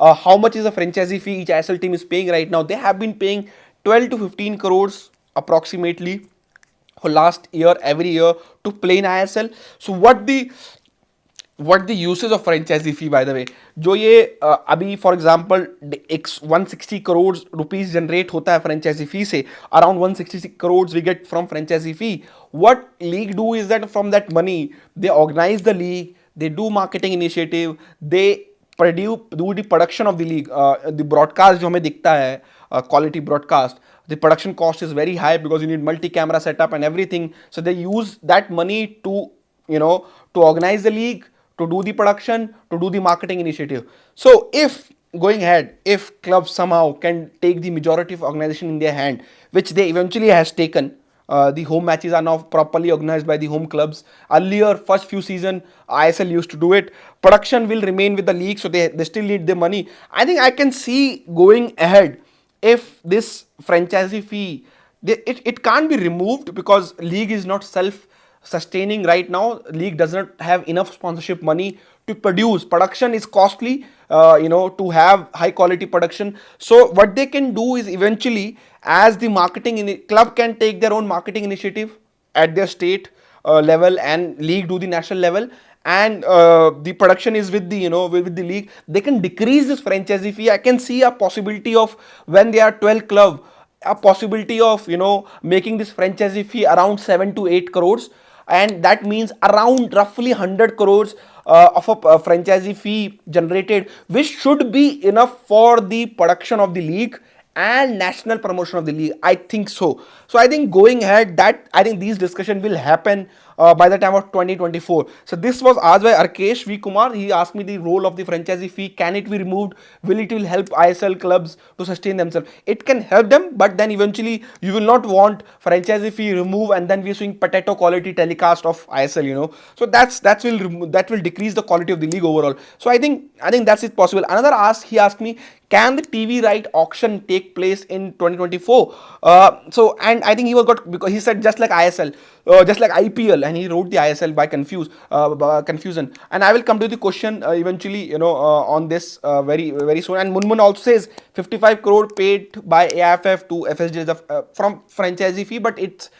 How much is the franchisee fee each ISL team is paying right now? They have been paying 12 to 15 crores approximately for last year, every year, to play in ISL. So what the usage of franchisee fee, by the way, जो ये अभी for example 160 crore rupees generate होता है franchise fee से, around 160 crore we get from franchise fee. What league do is that from that money they organise the league, they do marketing initiative, they do the production of the league. The broadcast जो हमें दिखता है, quality broadcast, the production cost is very high because you need multi-camera setup and everything. So they use that money to organize the league, to do the production, to do the marketing initiative. So if going ahead, if clubs somehow can take the majority of organization in their hand, which they eventually has taken, the home matches are now properly organized by the home clubs. Earlier, first few season, ISL used to do it. Production will remain with the league, so they still need the money. I think I can see going ahead, if this franchisee fee, it can't be removed because league is not self-sustaining right now. League does not have enough sponsorship money to produce. Production is costly, to have high quality production. So what they can do is eventually, as the club can take their own marketing initiative at their state level, and league do the national level, and the production is with the with the league, they can decrease this franchisee fee. I can see a possibility of, when they are 12 club, a possibility of making this franchisee fee around 7 to 8 crores, and that means around roughly 100 crores of a franchisee fee generated, which should be enough for the production of the league and national promotion of the league. I think so. So I think going ahead, that I think these discussion will happen by the time of 2024. So this was asked by Arkesh V Kumar. He asked me the role of the franchisee fee. Can it be removed? Will help ISL clubs to sustain themselves? It can help them, but then eventually you will not want franchisee fee removed and then we're seeing potato quality telecast of ISL. So that will decrease the quality of the league overall. So I think that's it possible. Another he asked me, can the TV right auction take place in 2024? And I think because he said just like ISL, just like IPL, and he wrote the ISL by confusion. And I will come to the question eventually, on this very very soon. And Munmun also says 55 crore paid by AFF to FSJ from franchisee fee, but it's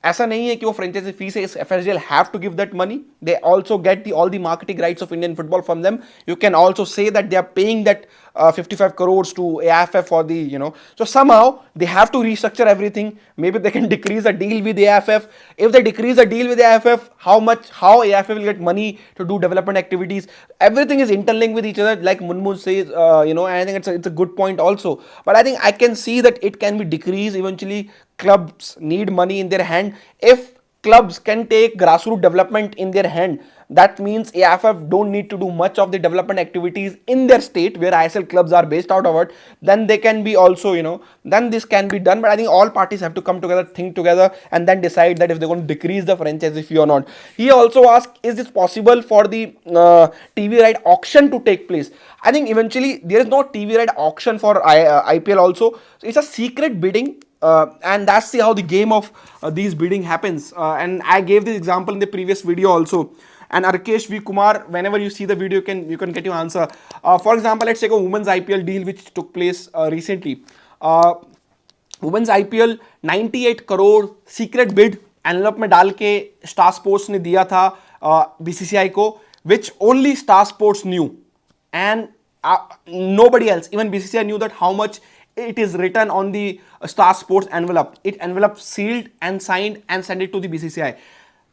ऐसा नहीं है कि वो franchise fee से FSGL have to give that money. They also get all the marketing rights of Indian football from them. You can also say that they are paying that 55 crores to AFF for the So somehow they have to restructure everything. Maybe they can decrease the deal with AFF. If they decrease the deal with AFF, how AFF will get money to do development activities? Everything is interlinked with each other, like Munmun says. And I think it's a good point also. But I think I can see that it can be decreased eventually. Clubs need money in their hand. If clubs can take grassroots development in their hand, that means AFF don't need to do much of the development activities in their state where ISL clubs are based out of it. Then they can be also, then this can be done. But I think all parties have to come together, think together, and then decide that if they're going to decrease the franchise fee or not. He also asked, is it possible for the TV right auction to take place? I think eventually there is no TV right auction for IPL also. So it's a secret bidding, and that's how the game of these bidding happens. And I gave this example in the previous video also. And Arkesh V Kumar, whenever you see the video, you can get your answer. For example, let's take a women's IPL deal which took place recently. Women's IPL 98 crore secret bid envelope में डाल के star sports ने दिया था BCCI को, which only star sports new and nobody else, even BCCI knew that how much it is written on the Star Sports envelope. It envelope sealed and signed and sent it to the BCCI.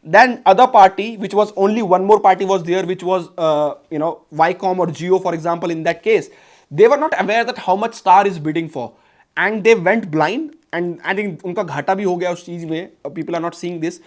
Then other party, which was only one more party was there, which was Viacom or Jio, for example. In that case, they were not aware that how much Star is bidding for, and they went blind. And I think उनका घाटा भी हो गया उस चीज में. People are not seeing this.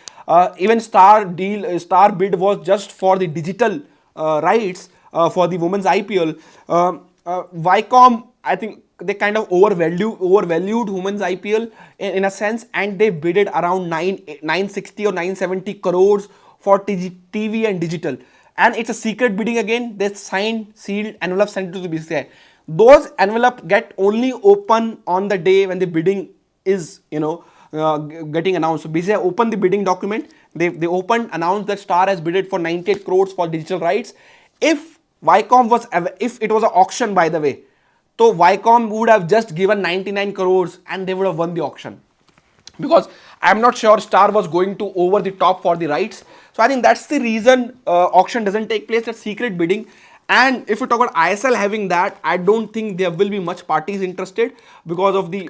Even Star bid was just for the digital rights for the women's IPL. Viacom, I think they kind of overvalued women's IPL in a sense, and they bidded around 960 or 970 crores for TV and digital. And it's a secret bidding again. They signed, sealed, envelope sent to the BCCI. Those envelopes get only open on the day when the bidding is, getting announced. So BCCI opened the bidding document. They opened, announced that Star has bidded for 98 crores for digital rights. If Viacom if it was an auction, by the way, so Viacom would have just given 99 crores and they would have won the auction, because I'm not sure Star was going to over the top for the rights. So I think that's the reason auction doesn't take place. That's secret bidding. And if we talk about ISL having that, I don't think there will be much parties interested because of the,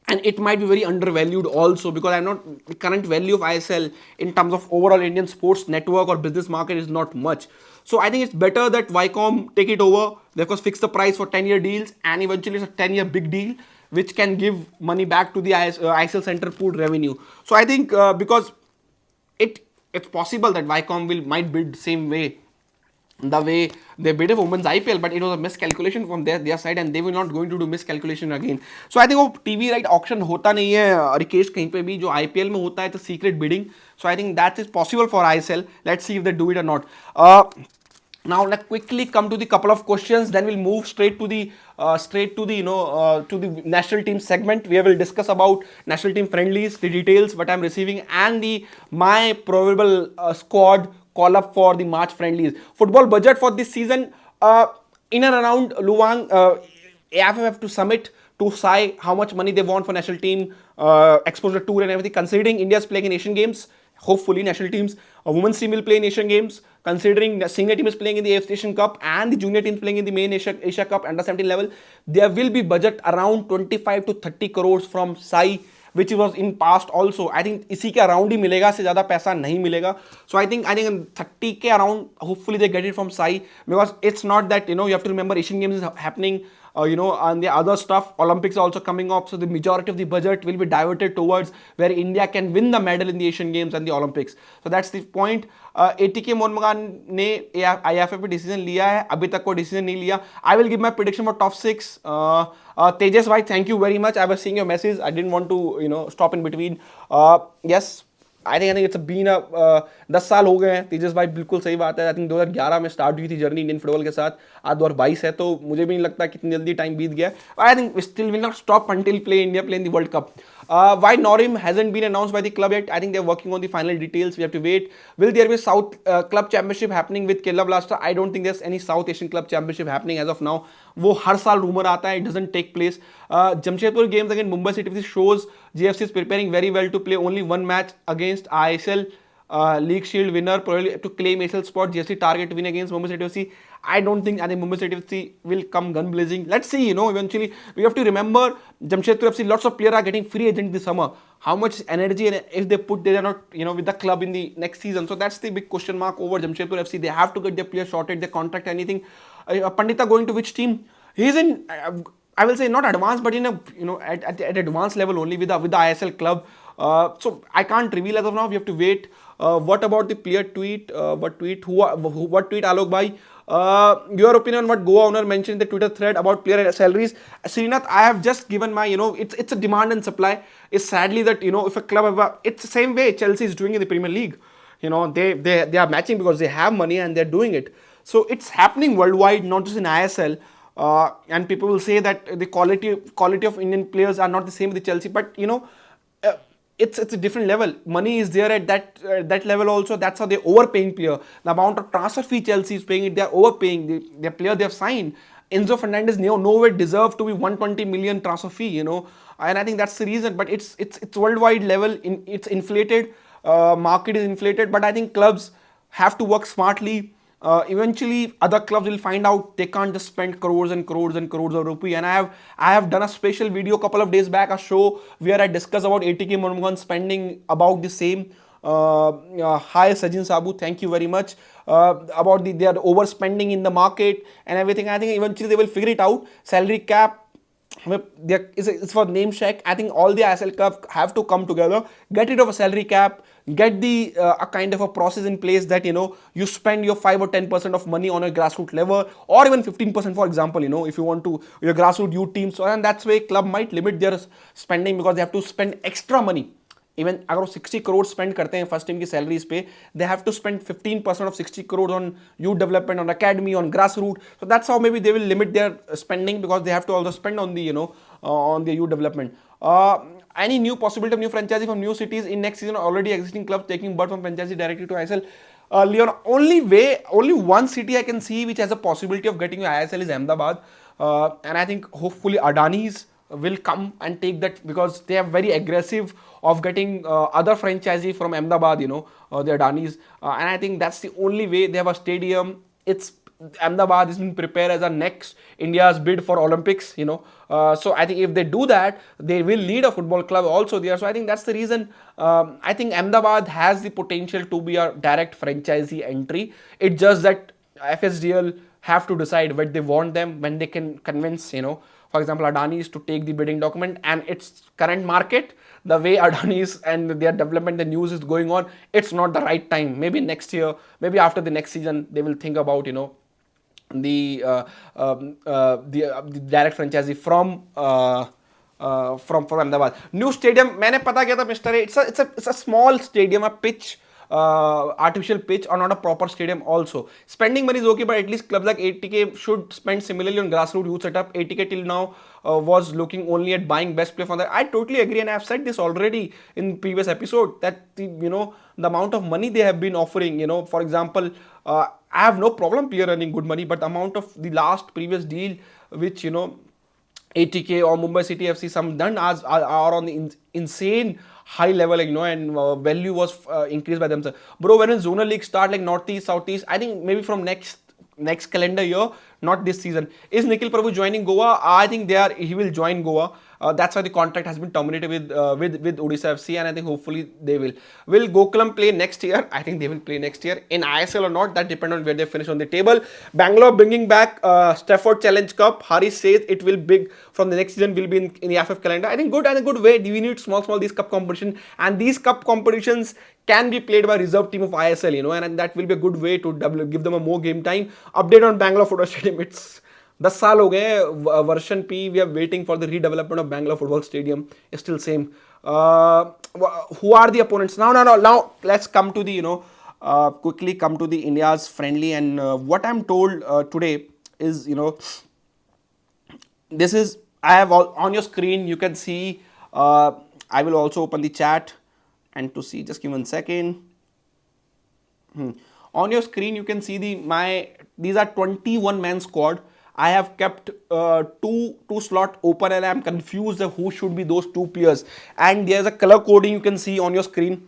and it might be very undervalued also, because I'm not, the current value of ISL in terms of overall Indian sports network or business market is not much. So I think it's better that Viacom take it over. They of course fix the price for 10-year deals, and eventually it's a 10-year big deal which can give money back to the ISL center pooled revenue. So I think because it's possible that Viacom might bid same way, the way they bid a women's IPL, but it was a miscalculation from their side, and they were not going to do miscalculation again. So I think वो TV right auction होता नहीं है रिकेश कहीं पे भी, जो IPL में होता है तो secret bidding. So I think that is possible for ISL. Let's see if they do it or not. Now let's quickly come to the couple of questions. Then we'll move straight to the to the national team segment, where we'll discuss about national team friendlies, the details, what I'm receiving, and my probable squad call up for the March friendlies. Football budget for this season, in and around Luang, AFF have to submit to SAI how much money they want for national team, exposure tour and everything. Considering India's playing in Asian Games, hopefully national teams, a women's team will play in Asian Games. Considering the senior team is playing in the AFC Asian Cup and the junior team playing in the main Asia Cup under 17 level, there will be budget around 25 to 30 crores from SAI, which was in past also. I think इसी के around ही मिलेगा, से ज़्यादा पैसा नहीं मिलेगा. So I think 30 के around, hopefully they get it from SAI, because it's not that, you have to remember Asian Games is happening, and the other stuff, Olympics are also coming up, so the majority of the budget will be diverted towards where India can win the medal in the Asian Games and the Olympics. So that's the point. ATK Mohan ने IFF पे decision लिया है, अभी तक कोई decision नहीं लिया. I will give my prediction for top 6. Tejas bhai, thank you very much. I was seeing your message. I didn't want to stop in between. Yes, I think it's been 10 साल हो गए हैं. तेजस भाई बिल्कुल सही बात है. आई थिंक 2011 में स्टार्ट हुई थी जर्नी इंडियन फुटबॉल के साथ. आज 2022 है, तो मुझे भी नहीं लगता कितनी जल्दी टाइम बीत गया. I think still will not stop until India play in the World Cup. Why Norim hasn't been announced by the club yet? I think they're working on the final details. We have to wait. Will there be South Club Championship happening with Kerala Blaster? I don't think there's any South Asian Club Championship happening as of now. वो हर साल rumour आता है, it doesn't take place. Jamshedpur games against Mumbai City FC shows GFC is preparing very well to play only one match against ISL League Shield winner, probably to claim ASL spot. GFC target win against Mumbai City FC. I think Mumbai City FC will come gun blazing. Let's see, eventually we have to remember Jamshedpur FC, lots of players are getting free agent this summer. How much energy, and if they put, they are not, with the club in the next season. So that's the big question mark over Jamshedpur FC. They have to get their players sorted, their contract, anything. Pandita going to which team? He's in, I will say not advanced, but in a, at advanced level only with the ISL club. So I can't reveal as of now. We have to wait. What about the player tweet? What tweet? What tweet? Alok bhai. Your opinion on what Goa owner mentioned in the Twitter thread about player salaries? Srinath, I have just given my, it's a demand and supply. It's sadly that, if a club it's the same way Chelsea is doing in the Premier League. They are matching because they have money and they're doing it. So it's happening worldwide, not just in ISL. And people will say that the quality of Indian players are not the same with the Chelsea, but uh, it's a different level. Money is there at that level also. That's how they're overpaying player. The amount of transfer fee Chelsea is paying, they're overpaying the player they have signed. Enzo Fernandez nowhere deserve to be 120 million transfer fee. And I think that's the reason. But it's worldwide level. It's inflated. Market is inflated. But I think clubs have to work smartly. Eventually other clubs will find out they can't just spend crores and crores and crores of rupee. And I have done a special video a couple of days back, a show where I discuss about ATK Mormugan spending about the same. Hi Sajin Sabu, thank you very much. About they are overspending in the market and everything. I think eventually they will figure it out. Salary cap, it's for name check. I think all the ISL clubs have to come together, get rid of a salary cap, get the a kind of a process in place that you spend your 5 or 10% of money on a grassroots level, or even 15%, for example. If you want to your grassroots youth team. So and that's why club might limit their spending because they have to spend extra money. Even अगर वो 60 crore spend करते हैं first team की salaries पे, they have to spend 15% of 60 crore on youth development, on academy, on grass root. So that's how maybe they will limit their spending because they have to also spend on the on the youth development. Any new possibility of new franchisee from new cities in next season? Already existing clubs taking birth from franchisee directly to ISL. Leon, only one city I can see which has a possibility of getting to ISL is Ahmedabad, and I think hopefully Adani's will come and take that because they are very aggressive of getting other franchisee from Ahmedabad, the Adanis, and I think that's the only way. They have a stadium. It's Ahmedabad has been prepared as a next India's bid for Olympics, so I think if they do that, they will lead a football club also there. So I think that's the reason. I think Ahmedabad has the potential to be a direct franchisee entry. It's just that FSDL have to decide when they want them, when they can convince, for example, Adani's to take the bidding document, and its current market, the way Adani's and their development, the news is going on, it's not the right time. Maybe next year, maybe after the next season, they will think about, the direct franchisee from Ahmedabad. New stadium, मैंने पता किया था mister. It's a small stadium, a pitch, artificial pitch, or not a proper stadium also. Spending money is okay, but at least clubs like ATK should spend similarly on grassroots youth setup. ATK till now was looking only at buying best player from that. I totally agree, and I have said this already in previous episode that the amount of money they have been offering, for example, I have no problem player earning good money, but the amount of the last previous deal which ATK or Mumbai City FC some done are on the insane high level, and value was increased by themselves. Bro, when will zonal league start, like northeast, southeast? I think maybe from next calendar year, not this season. Is Nikhil Prabhu joining Goa? I think he will join Goa. That's why the contract has been terminated with Odisha FC, and I think hopefully they will. Will Gokulam play next year? I think they will play next year. In ISL or not, that depends on where they finish on the table. Bangalore bringing back Stafford Challenge Cup. Hari says it will big from the next season will be in the FF calendar. I think good and a good way. We need small these cup competition, and these cup competitions can be played by reserve team of ISL, and that will be a good way to give them a more game time. Update on Bangalore Football Stadium. It's 10 साल हो गए वर्शन पी. We are waiting for the redevelopment of Bangalore football stadium. Still same. Who are the opponents now? Let's come to the quickly come to the India's friendly, and what I'm told today is this is I have on your screen. You can see. I will also open the chat and to see. Just give me 1 second. On your screen you can see these are 21 man squad. I have kept two slot open, and I'm confused of who should be those two players. And there's a color coding you can see on your screen,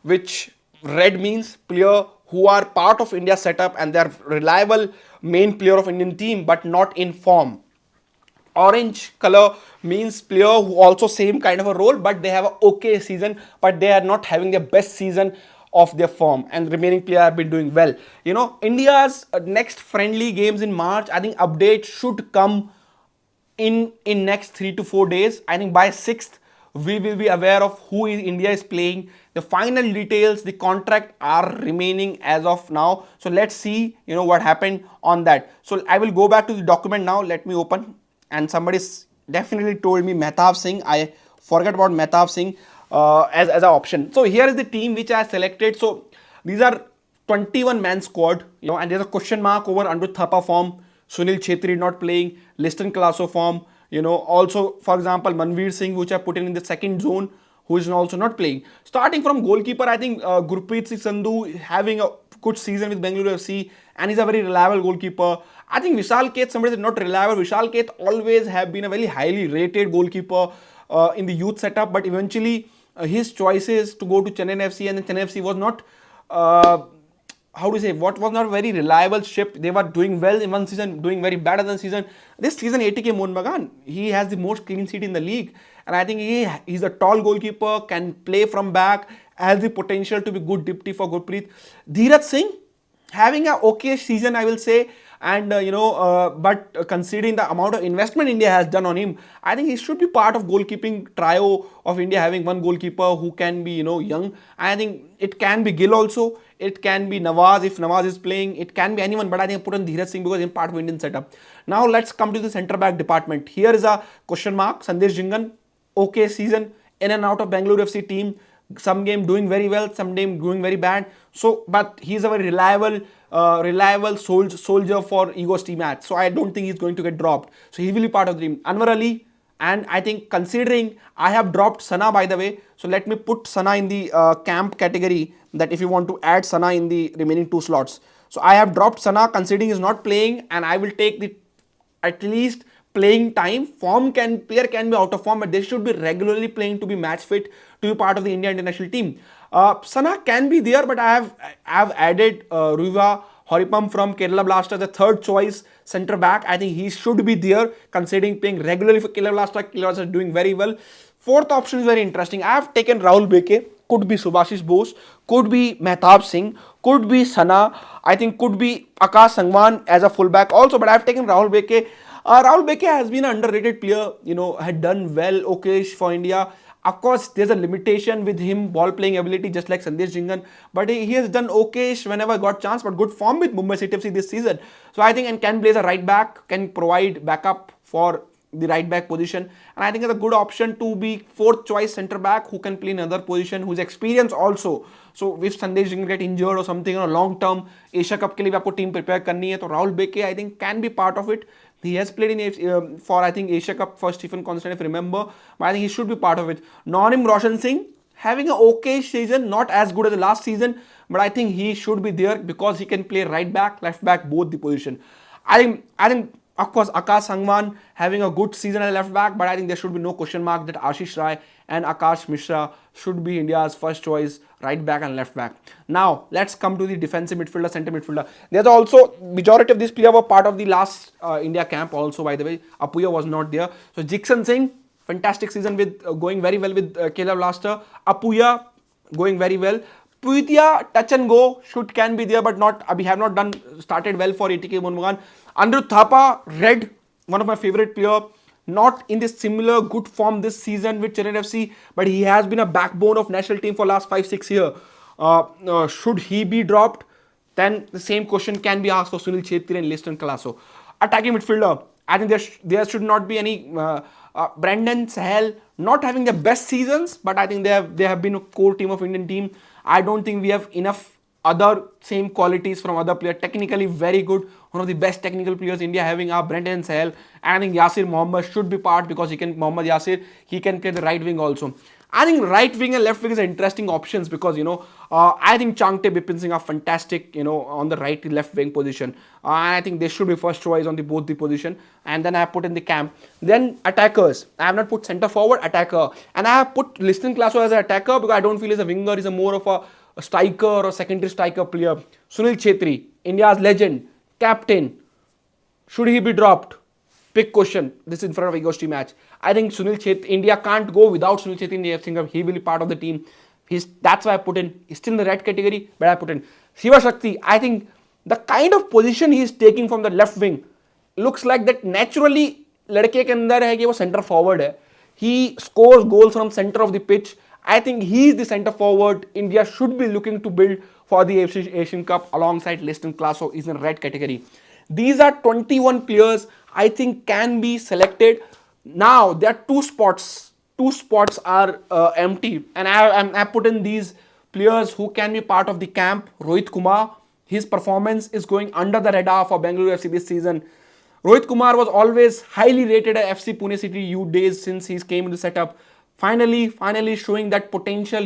which red means player who are part of India setup and they're reliable main player of Indian team but not in form. Orange color means player who also same kind of a role but they have a okay season but they are not having their best season of their form, and remaining players have been doing well. India's next friendly games in March, I think update should come in next 3 to 4 days. I think by 6th we will be aware of who India is playing. The final details, the contract are remaining as of now. So let's see, what happened on that. So I will go back to the document now. Let me open. And somebody definitely told me Mehtab Singh. I forgot about Mehtab Singh as an option. So here is the team which I selected. So these are 21 man squad, and there's a question mark over Anirudh Thapa form. Sunil Chhetri not playing, Liston Classo form, also for example Manveer Singh, which I put in the second zone, who is also not playing. Starting from goalkeeper, I think Gurpreet Singh Sandhu having a good season with Bengaluru FC, and he's a very reliable goalkeeper. I think Vishal Keth, somebody is not reliable. Vishal Keth always have been a very highly rated goalkeeper in the youth setup, but eventually his choices to go to Chennai FC, and then Chennai FC was not how to say, what was not a very reliable ship. They were doing well in one season, doing very bad other season. This season, ATK Mohun Bagan, he has the most clean sheet in the league, and I think he's a tall goalkeeper, can play from back, has the potential to be good dipty for Gurpreet. Dheeraj Singh having a okay season, I will say, and but considering the amount of investment India has done on him, I think he should be part of goalkeeping trio of India, having one goalkeeper who can be young. I think it can be Gill also, it can be Nawaz if Nawaz is playing, it can be anyone, but I think I put on Dheeraj Singh because he's part of Indian setup. Now let's come to the centre back department. Here is a question mark. Sandesh Jingan, okay season, in and out of Bengaluru FC team. Some game doing very well, some game doing very bad. So, but he's a very reliable soldier for Eagles team match. So I don't think he's going to get dropped. So he will be part of the team. Anwar Ali, and I think considering I have dropped Sana, by the way. So let me put Sana in the camp category, that if you want to add Sana in the remaining 2 slots. So I have dropped Sana considering he's not playing, and I will take the at least playing time. Player can be out of form, but they should be regularly playing to be match fit, to be part of the India international team. Sana can be there, but I have added Ruiva Horipam from Kerala Blasters, the third choice centre back. I think he should be there, considering playing regularly for Kerala Blasters. Kerala Blasters are doing very well. Fourth option is very interesting. I have taken Rahul Beke, could be Subhashish Bose, could be Mehtab Singh, could be Sana, I think could be Akash Sangwan as a fullback also, but I have taken Rahul Beke. Rahul Beke has been an underrated player, had done well, okay for India. Of course, there's a limitation with him, ball playing ability, just like Sandesh Jingan, but he has done okay whenever got chance, but good form with Mumbai City FC this season. So I think, and can play as a right back, can provide backup for the right back position, and I think it's a good option to be fourth choice centre back who can play in another position, who's experienced also. So if Sandesh Jingan get injured or something, long term Asia Cup के लिए भी आपको team prepare करनी है, तो Rahul Beke I think can be part of it. He has played in for I think Asia Cup for Stephen Constant, if you remember, but I think he should be part of it. Nonim Roshan Singh having an okay season, not as good as the last season, but I think he should be there because he can play right back, left back, both the position. I think of course Akash Sangwan having a good season at left back, but I think there should be no question mark that Ashish Rai and Akash Mishra should be India's first choice right back and left back. Now let's come to the defensive midfielder, centre midfielder. There's also majority of these players were part of the last India camp also, by the way. Apuya was not there. So Jixon Singh, fantastic season with going very well with Kerala Blaster. Apuya going very well. Puitia touch and go can be there, but not we have not started well for ATK Mohun Bagan. Anirudh Thapa, red, one of my favorite player, not in this similar good form this season with Chennai FC, but he has been a backbone of national team for last 5-6 years. Should he be dropped? Then the same question can be asked for Sunil Chhetri and Liston Classo. Attacking midfielder, I think there should not be any Brandon Sahel not having the best seasons, but I think they have been a core team of Indian team. I don't think we have enough other same qualities from other players. Technically very good, one of the best technical players India having are Brandon Sahel, and I think Yasir Mohammed should be part because he can play the right wing also. I think right wing and left wing is interesting options because I think Changte, Bipin Singh are fantastic on the right and left wing position. I think they should be first choice on both the position, and then I have put in the camp. Then attackers, I have not put centre forward, attacker, and I have put Liston Classo as an attacker because I don't feel he's a winger. He's a more of a striker or secondary striker player. Sunil Chhetri, India's legend, captain, should he be dropped? Big question. This is in front of Eagles team match. I think Sunil Chhetri, India can't go without Sunil Chhetri in the AFC. He will be part of the team. That's why I put in. He's still in the red category, but I put in. Shiva Shakti, I think the kind of position he is taking from the left wing looks like that naturally लड़के के अंदर है कि वो center forward है. He scores goals from center of the pitch. I think he is the center forward India should be looking to build for the AFC Asian Cup alongside Liston Klasso is in red category. These are 21 players I think can be selected. Now there are two spots are empty, and I put in these players who can be part of the camp. Rohit Kumar, his performance is going under the radar for Bengaluru FC this season. Rohit Kumar was always highly rated at FC Pune City U days since he came into the setup. Finally showing that potential.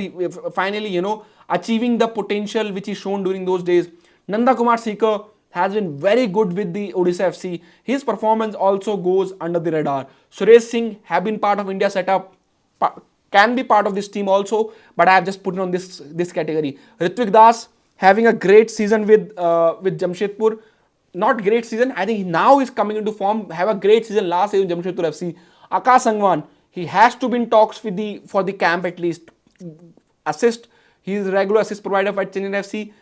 Finally, achieving the potential which he shown during those days. Nanda Kumar Seeker has been very good with the Odisha FC. His performance also goes under the radar. Suresh Singh have been part of India setup, can be part of this team also, but I have just put it on this category. Ritvik Das having a great season with Jamshedpur. Not great season. I think he now is coming into form. Have a great season last season Jamshedpur FC. Akash Sangwan, he has to be in talks with for the camp at least. Assist. He is a regular assist provider for Chennai FC.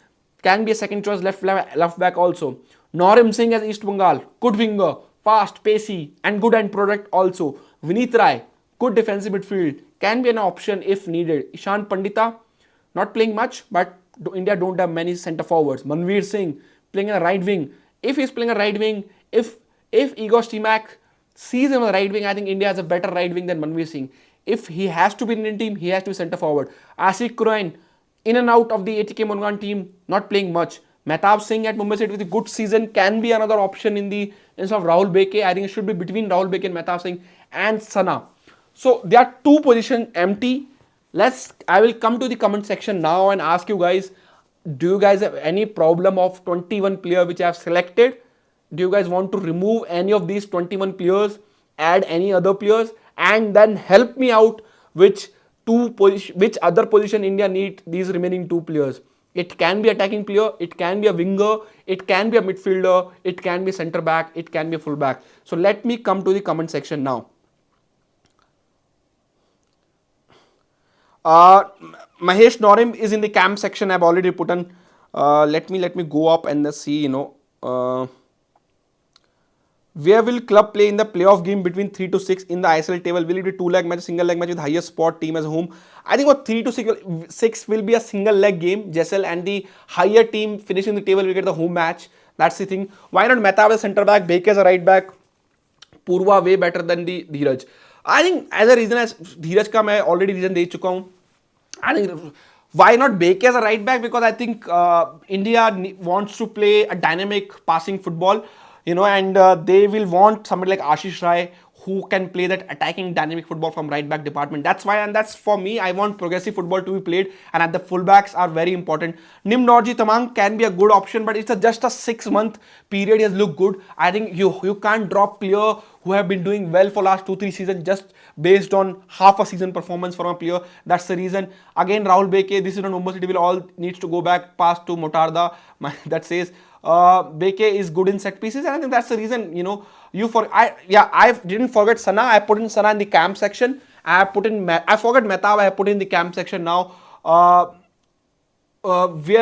Can be a second choice left back also. Norim Singh as East Bengal. Good winger. Fast, pacey and good end product also. Vineet Rai. Good defensive midfield. Can be an option if needed. Ishan Pandita. Not playing much, but India don't have many centre forwards. Manveer Singh playing a right wing. If he's playing a right wing, if Igor Stimac sees him as a right wing, I think India has a better right wing than Manveer Singh. If he has to be in Indian team, he has to be centre forward. Ashish Kurain, in and out of the ATK Mongan team, not playing much. Mehtab Singh at Mumbai City with a good season can be another option instead of Rahul Beke. I think it should be between Rahul Beke and Mehtab Singh and Sana. So there are two positions empty. I will come to the comment section now and ask you guys, do you guys have any problem of 21 players which I have selected? Do you guys want to remove any of these 21 players, add any other players, and then help me out which other position India need these remaining two players? It can be attacking player, it can be a winger, it can be a midfielder, it can be centre back, it can be a full back. So let me come to the comment section now. Mahesh Norim is in the camp section. I've already put on. Let me go up and see. Where will club play in the playoff game between 3 to 6 in the ISL table? Will it be 2-leg match, single leg match with highest spot team as home? I think what 3 to 6 will be a single leg game. Jessel and the higher team finishing the table will get the home match. That's the thing. Why not Mehtab as centre back, Beke as a right back, Purva way better than the Dheeraj. I think as a reason as Dheeraj का मैं already reason दे चुका हूँ. I think why not Beke as a right back? Because I think India wants to play a dynamic passing football, and they will want somebody like Ashish Rai who can play that attacking dynamic football from right back department. That's why, and that's for me, I want progressive football to be played, and at the fullbacks are very important. Nim Norji Tamang can be a good option, but it's just a 6-month period. He has looked good. I think you can't drop player who have been doing well for last 2-3 seasons just based on half a season performance from a player. That's the reason. Again, Rahul Beke, this is on Mumbai City, will all needs to go back past to Motarda. That says Beke is good in set pieces, and I think that's the reason. I didn't forget Sana. I put in Sana in the camp section. I forgot Mehtab. I put in the camp section now. Where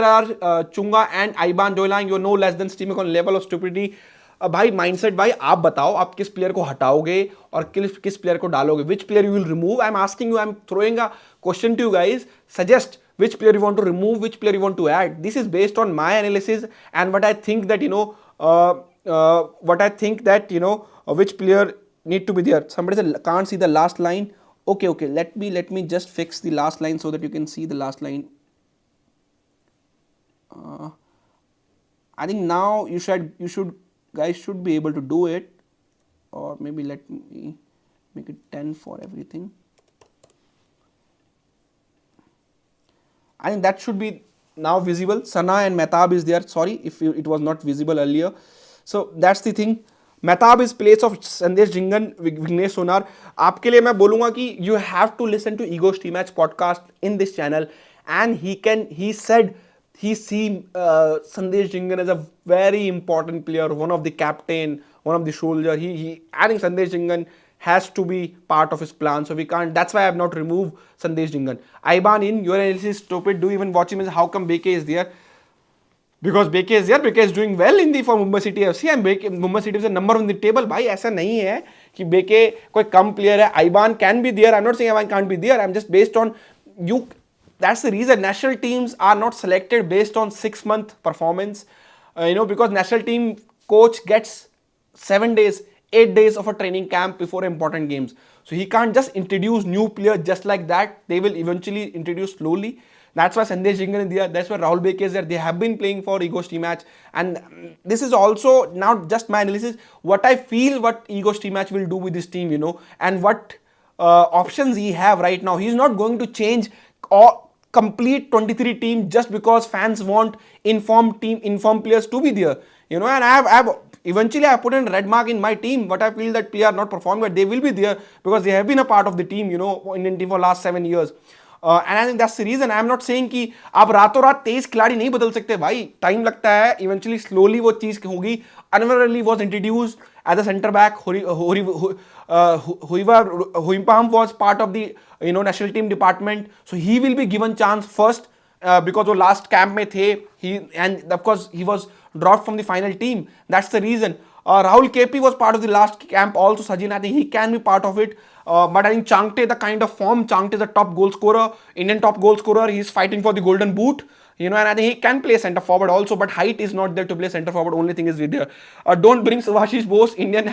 are Chunga and Aiban Doilang? You're no less than steaming on level of stupidity. भाई mindset भाई आप बताओ आप किस player को हटाओगे और किस player को डालोगे which player you will remove I am asking you I am throwing a question to you guys suggest which player you want to remove, which player you want to add. This is based on my analysis and what I think that which player need to be there. Somebody said can't see the last line. Okay, let me just fix the last line so that you can see the last line. I think now you guys should be able to do it, or maybe let me make it 10 for everything. I think that should be now visible. Sana and Mehtab is there. Sorry if it was not visible earlier. So that's the thing. Mehtab is place of Sandesh Jingan, Vignesh Sonar. आपके लिए मैं बोलूँगा कि you have to listen to Ego Steam Match podcast in this channel, and he said he seen Sandesh Jingan as a very important player, one of the captain, one of the soldier. I think Sandesh Jingan has to be part of his plan, so we can't. That's why I have not removed Sandesh Jingan. Aiban, in your analysis is stupid. Do you even watch him? How come Beke is there? Because Beke is there. Beke is doing well for Mumbai City FC, and Mumbai City is a number on the table. भाई ऐसा नहीं है कि बेके कोई कम player है. Aiban can be there. I'm not saying Aiban can't be there. I'm just based on you. That's the reason national teams are not selected based on 6 month performance. Because national team coach gets 7 days, 8 days of a training camp before important games. So he can't just introduce new players just like that. They will eventually introduce slowly. That's why Sandesh Jingan is there. That's why Rahul Beke is there. They have been playing for Ego Team match. And this is also not just my analysis. What I feel what Ego Team match will do with this team, and what options he have right now. He's not going to change all complete 23 team just because fans want informed players to be there. And I have eventually I put in red mark in my team, but I feel that player are not performing, but they will be there because they have been a part of the team, Indian team for last 7 years. And I think that's the reason. I am not saying कि आप रातों रात 23 खिलाड़ी नहीं बदल सकते भाई, time लगता है, eventually slowly वो चीज होगी. Anwar Ali was introduced as a centre back. Huimpam was part of the national team department, so he will be given chance first because वो last camp में थे. And of course he was dropped from the final team. That's the reason. Rahul KP was part of the last camp also. Sajin, I think he can be part of it. But I think Changte, the kind of form, Changte is a top goal scorer, Indian top goal scorer. He's fighting for the golden boot. And I think he can play centre forward also, but height is not there to play centre forward. Only thing is with there. Don't bring Subhashish Bose, Indian.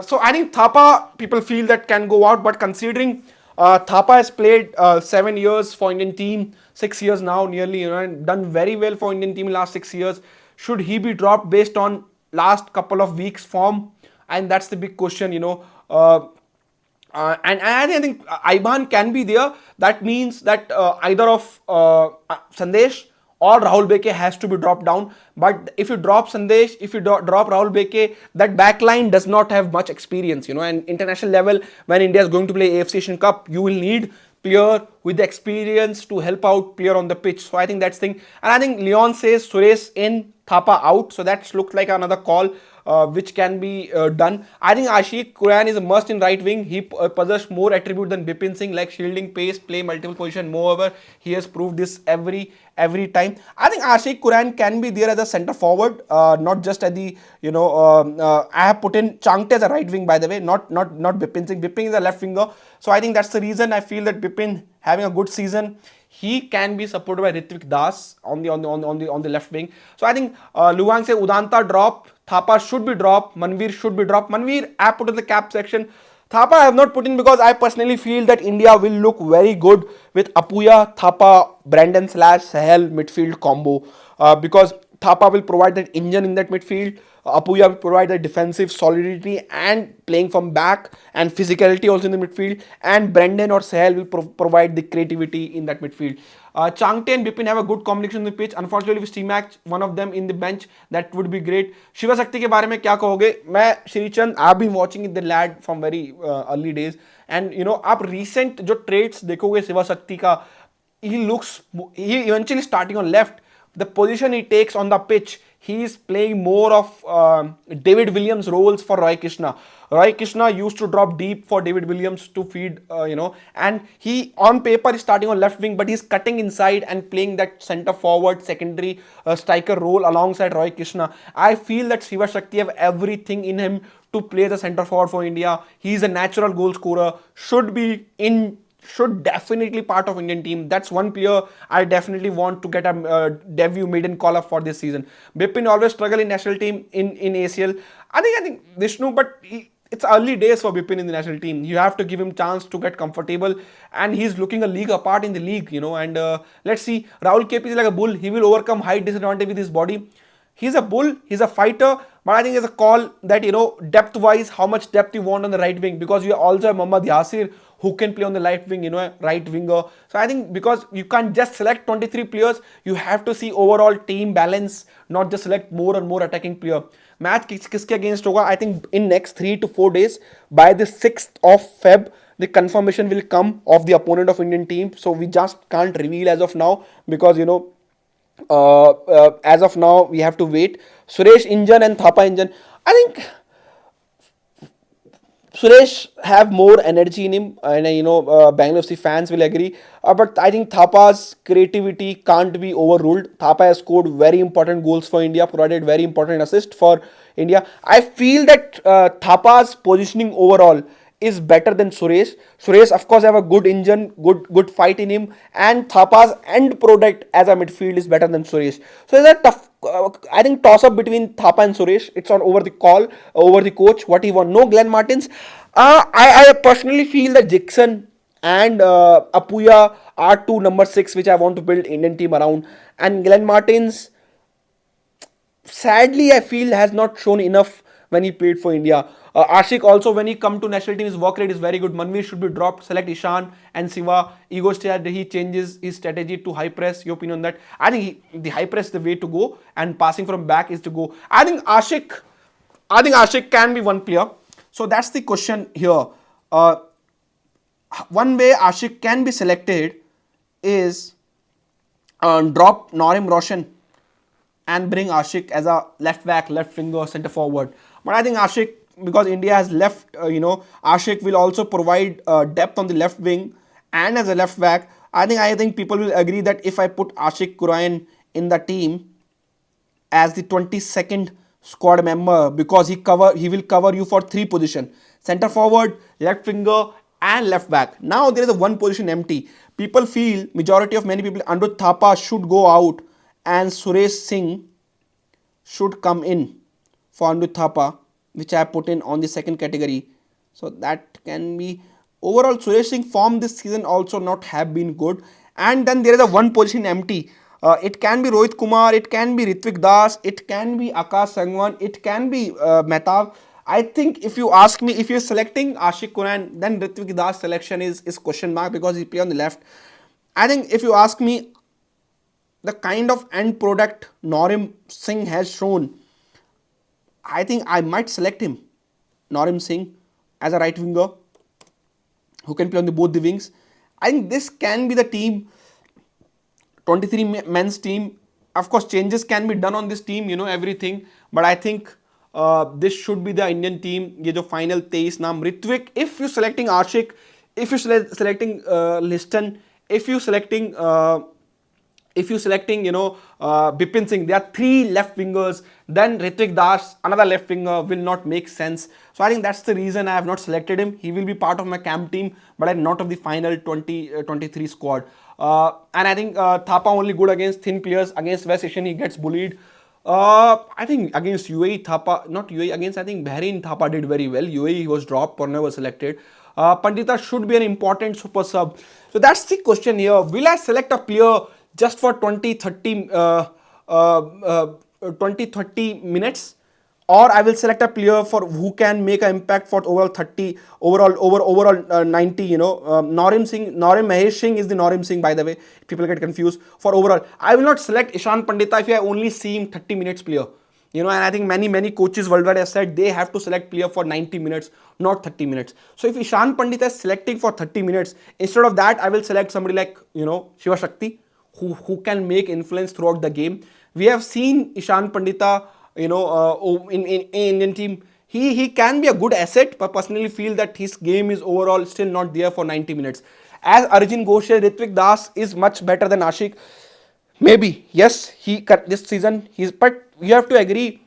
So I think Thapa, people feel that can go out, but considering Thapa has played 7 years for Indian team, 6 years now nearly, and done very well for Indian team in last 6 years. Should he be dropped based on last couple of weeks form? And that's the big question, and I think Aiban can be there. That means that either of Sandesh or Rahul Beke has to be dropped down. But if you drop Sandesh, if you drop Rahul Beke, that backline does not have much experience, and international level, when India is going to play AFC Asian Cup, you will need player with the experience to help out player on the pitch. So I think that's thing. And I think Leon says Suresh in, Thapa out. So that looks like another call which can be done. I think Ashish Quran is a must in right wing. He possesses more attribute than Bipin Singh, like shielding, pace, play multiple position. Moreover, he has proved this every time. I think Ashish Quran can be there as a centre forward, not just at the I have put in Changte as a right wing, by the way, not Bipin Singh. Bipin is a left winger, so I think that's the reason I feel that Bipin having a good season, he can be supported by Ritvik Das on the left wing. So I think Luang say Udanta drop, Thapa should be dropped, Manveer should be dropped. Manveer I put in the cap section. Thapa I have not put in because I personally feel that India will look very good with Apuya, Thapa, Brandon / Sahel midfield combo because Thapa will provide that engine in that midfield. Apuya will provide the defensive solidity and playing from back and physicality also in the midfield, and Brendan or Sahel will provide the creativity in that midfield. Changte and Bipin have a good combination on the pitch. Unfortunately, with T-Mac, one of them in the bench, that would be great. Shiva Shakti के बारे में क्या कहोगे? मैं Shrichand, I've been watching the lad from very early days, and आप recent जो trades देखोगे शिवा शक्ति का, he eventually starting on left. The position he takes on the pitch, he is playing more of David Williams roles for Roy Krishna. Roy Krishna used to drop deep for David Williams to feed, and he on paper is starting on left wing, but he's cutting inside and playing that centre forward, secondary striker role alongside Roy Krishna. I feel that Shiva Shakti have everything in him to play the centre forward for India. He's a natural goal scorer, should definitely part of Indian team. That's one player I definitely want to get a debut maiden call up for this season. Bipin always struggle in national team in ACL. I think Vishnu, but it's early days for Bipin in the national team. You have to give him chance to get comfortable, and he's looking a league apart in the league, and let's see. Rahul KP is like a bull. He will overcome height disadvantage with his body. He's a bull, he's a fighter, but I think it's a call that, depth-wise, how much depth you want on the right wing, because you also have Mohammad Yasir, who can play on the right wing, right winger. So I think because you can't just select 23 players, you have to see overall team balance, not just select more and more attacking player. Match kiske against hoga? I think in next 3 to 4 days, by the 6th of Feb, the confirmation will come of the opponent of Indian team. So we just can't reveal as of now because, as of now, we have to wait. Suresh Injan and Thapa Injan. I think Suresh have more energy in him, and Bangalore FC fans will agree. But I think Thapa's creativity can't be overruled. Thapa has scored very important goals for India, provided very important assist for India. I feel that Thapa's positioning overall is better than Suresh. Suresh, of course, have a good engine, good fight in him, and Thapa's end product as a midfield is better than Suresh. So it's a tough, I think, toss up between Thapa and Suresh. It's on over the call, over the coach, what he want. No Glenn Martins. I personally feel that Jackson and Apuya are two number six which I want to build Indian team around. And Glenn Martins, sadly, I feel has not shown enough when he played for India. Ashik also, when he come to national team, his work rate is very good. Manveer should be dropped. Select Ishan and Siva. Ego state, he changes his strategy to high press. Your opinion on that? I think the high press is the way to go, and passing from back is to go. I think Ashik can be one player. So that's the question here. Uh, One way Ashik can be selected is drop Norim Roshan and bring Ashik as a left back, left winger, centre forward. But I think Ashik, because India has left, Ashik will also provide depth on the left wing and as a left back. I think people will agree that if I put Ashik Kurayan in the team as the 22nd squad member, because he will cover you for three position: center forward, left winger, and left back. Now there is a one position empty. People feel, majority of many people, Anirudh Thapa should go out and Suresh Singh should come in for Anirudh Thapa, which I put in on the second category. So that can be overall. Suresh Singh form this season also not have been good. And then there is a one position empty. It can be Rohit Kumar, it can be Ritvik Das, it can be Akash Sangwan, it can be Mehtab. I think if you ask me, if you're selecting Ashik Quran, then Ritvik Das selection is question mark because he play on the left. I think if you ask me, the kind of end product Norim Singh has shown, I think I might select him, Norim Singh, as a right winger who can play on both the wings. I think this can be the team, 23 men's team. Of course, changes can be done on this team, everything. But I think this should be the Indian team. ये जो final 23 नाम, Ritvik, if you're selecting Ashik, if you're selecting Liston, if you're selecting Bipin Singh, there are three left wingers, then Ritvik Das, another left winger, will not make sense. So I think that's the reason I have not selected him. He will be part of my camp team, but I'm not of the final 23 squad. And I think Thapa only good against thin players. Against West Asian, he gets bullied. I think against UAE, Thapa, not UAE, against I think Bahrain, Thapa did very well. UAE, he was dropped, Porna was selected. Pandita should be an important super sub. So that's the question here. Will I select a player just for 20-30 minutes, or I will select a player for who can make an impact for overall 30, overall 90. Norim Mahesh Singh is the Norim Singh, by the way. People get confused. For overall, I will not select Ishan Pandita if I only see him 30 minutes player. And I think many coaches worldwide have said they have to select player for 90 minutes, not 30 minutes. So if Ishan Pandita is selecting for 30 minutes, instead of that, I will select somebody like, Shiva Shakti, who can make influence throughout the game. We have seen Ishan Pandita, in Indian team. He can be a good asset, but personally feel that his game is overall still not there for 90 minutes. As Arjun Ghosh said, Ritvik Das is much better than Ashik. Maybe, yes, he cut this season, but you have to agree,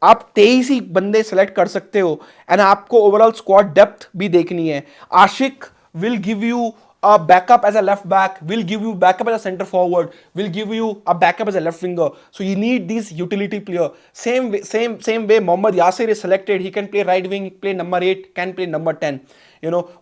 आप 23 ही बंदे select कर सकते हो and आपको overall squad depth भी देखनी है. Ashique will give you a backup as a left back, will give you backup as a center forward, will give you a backup as a left winger. So you need these utility player. Same way Mohammad Yasir is selected. He can play right wing, play number 8, can play number 10.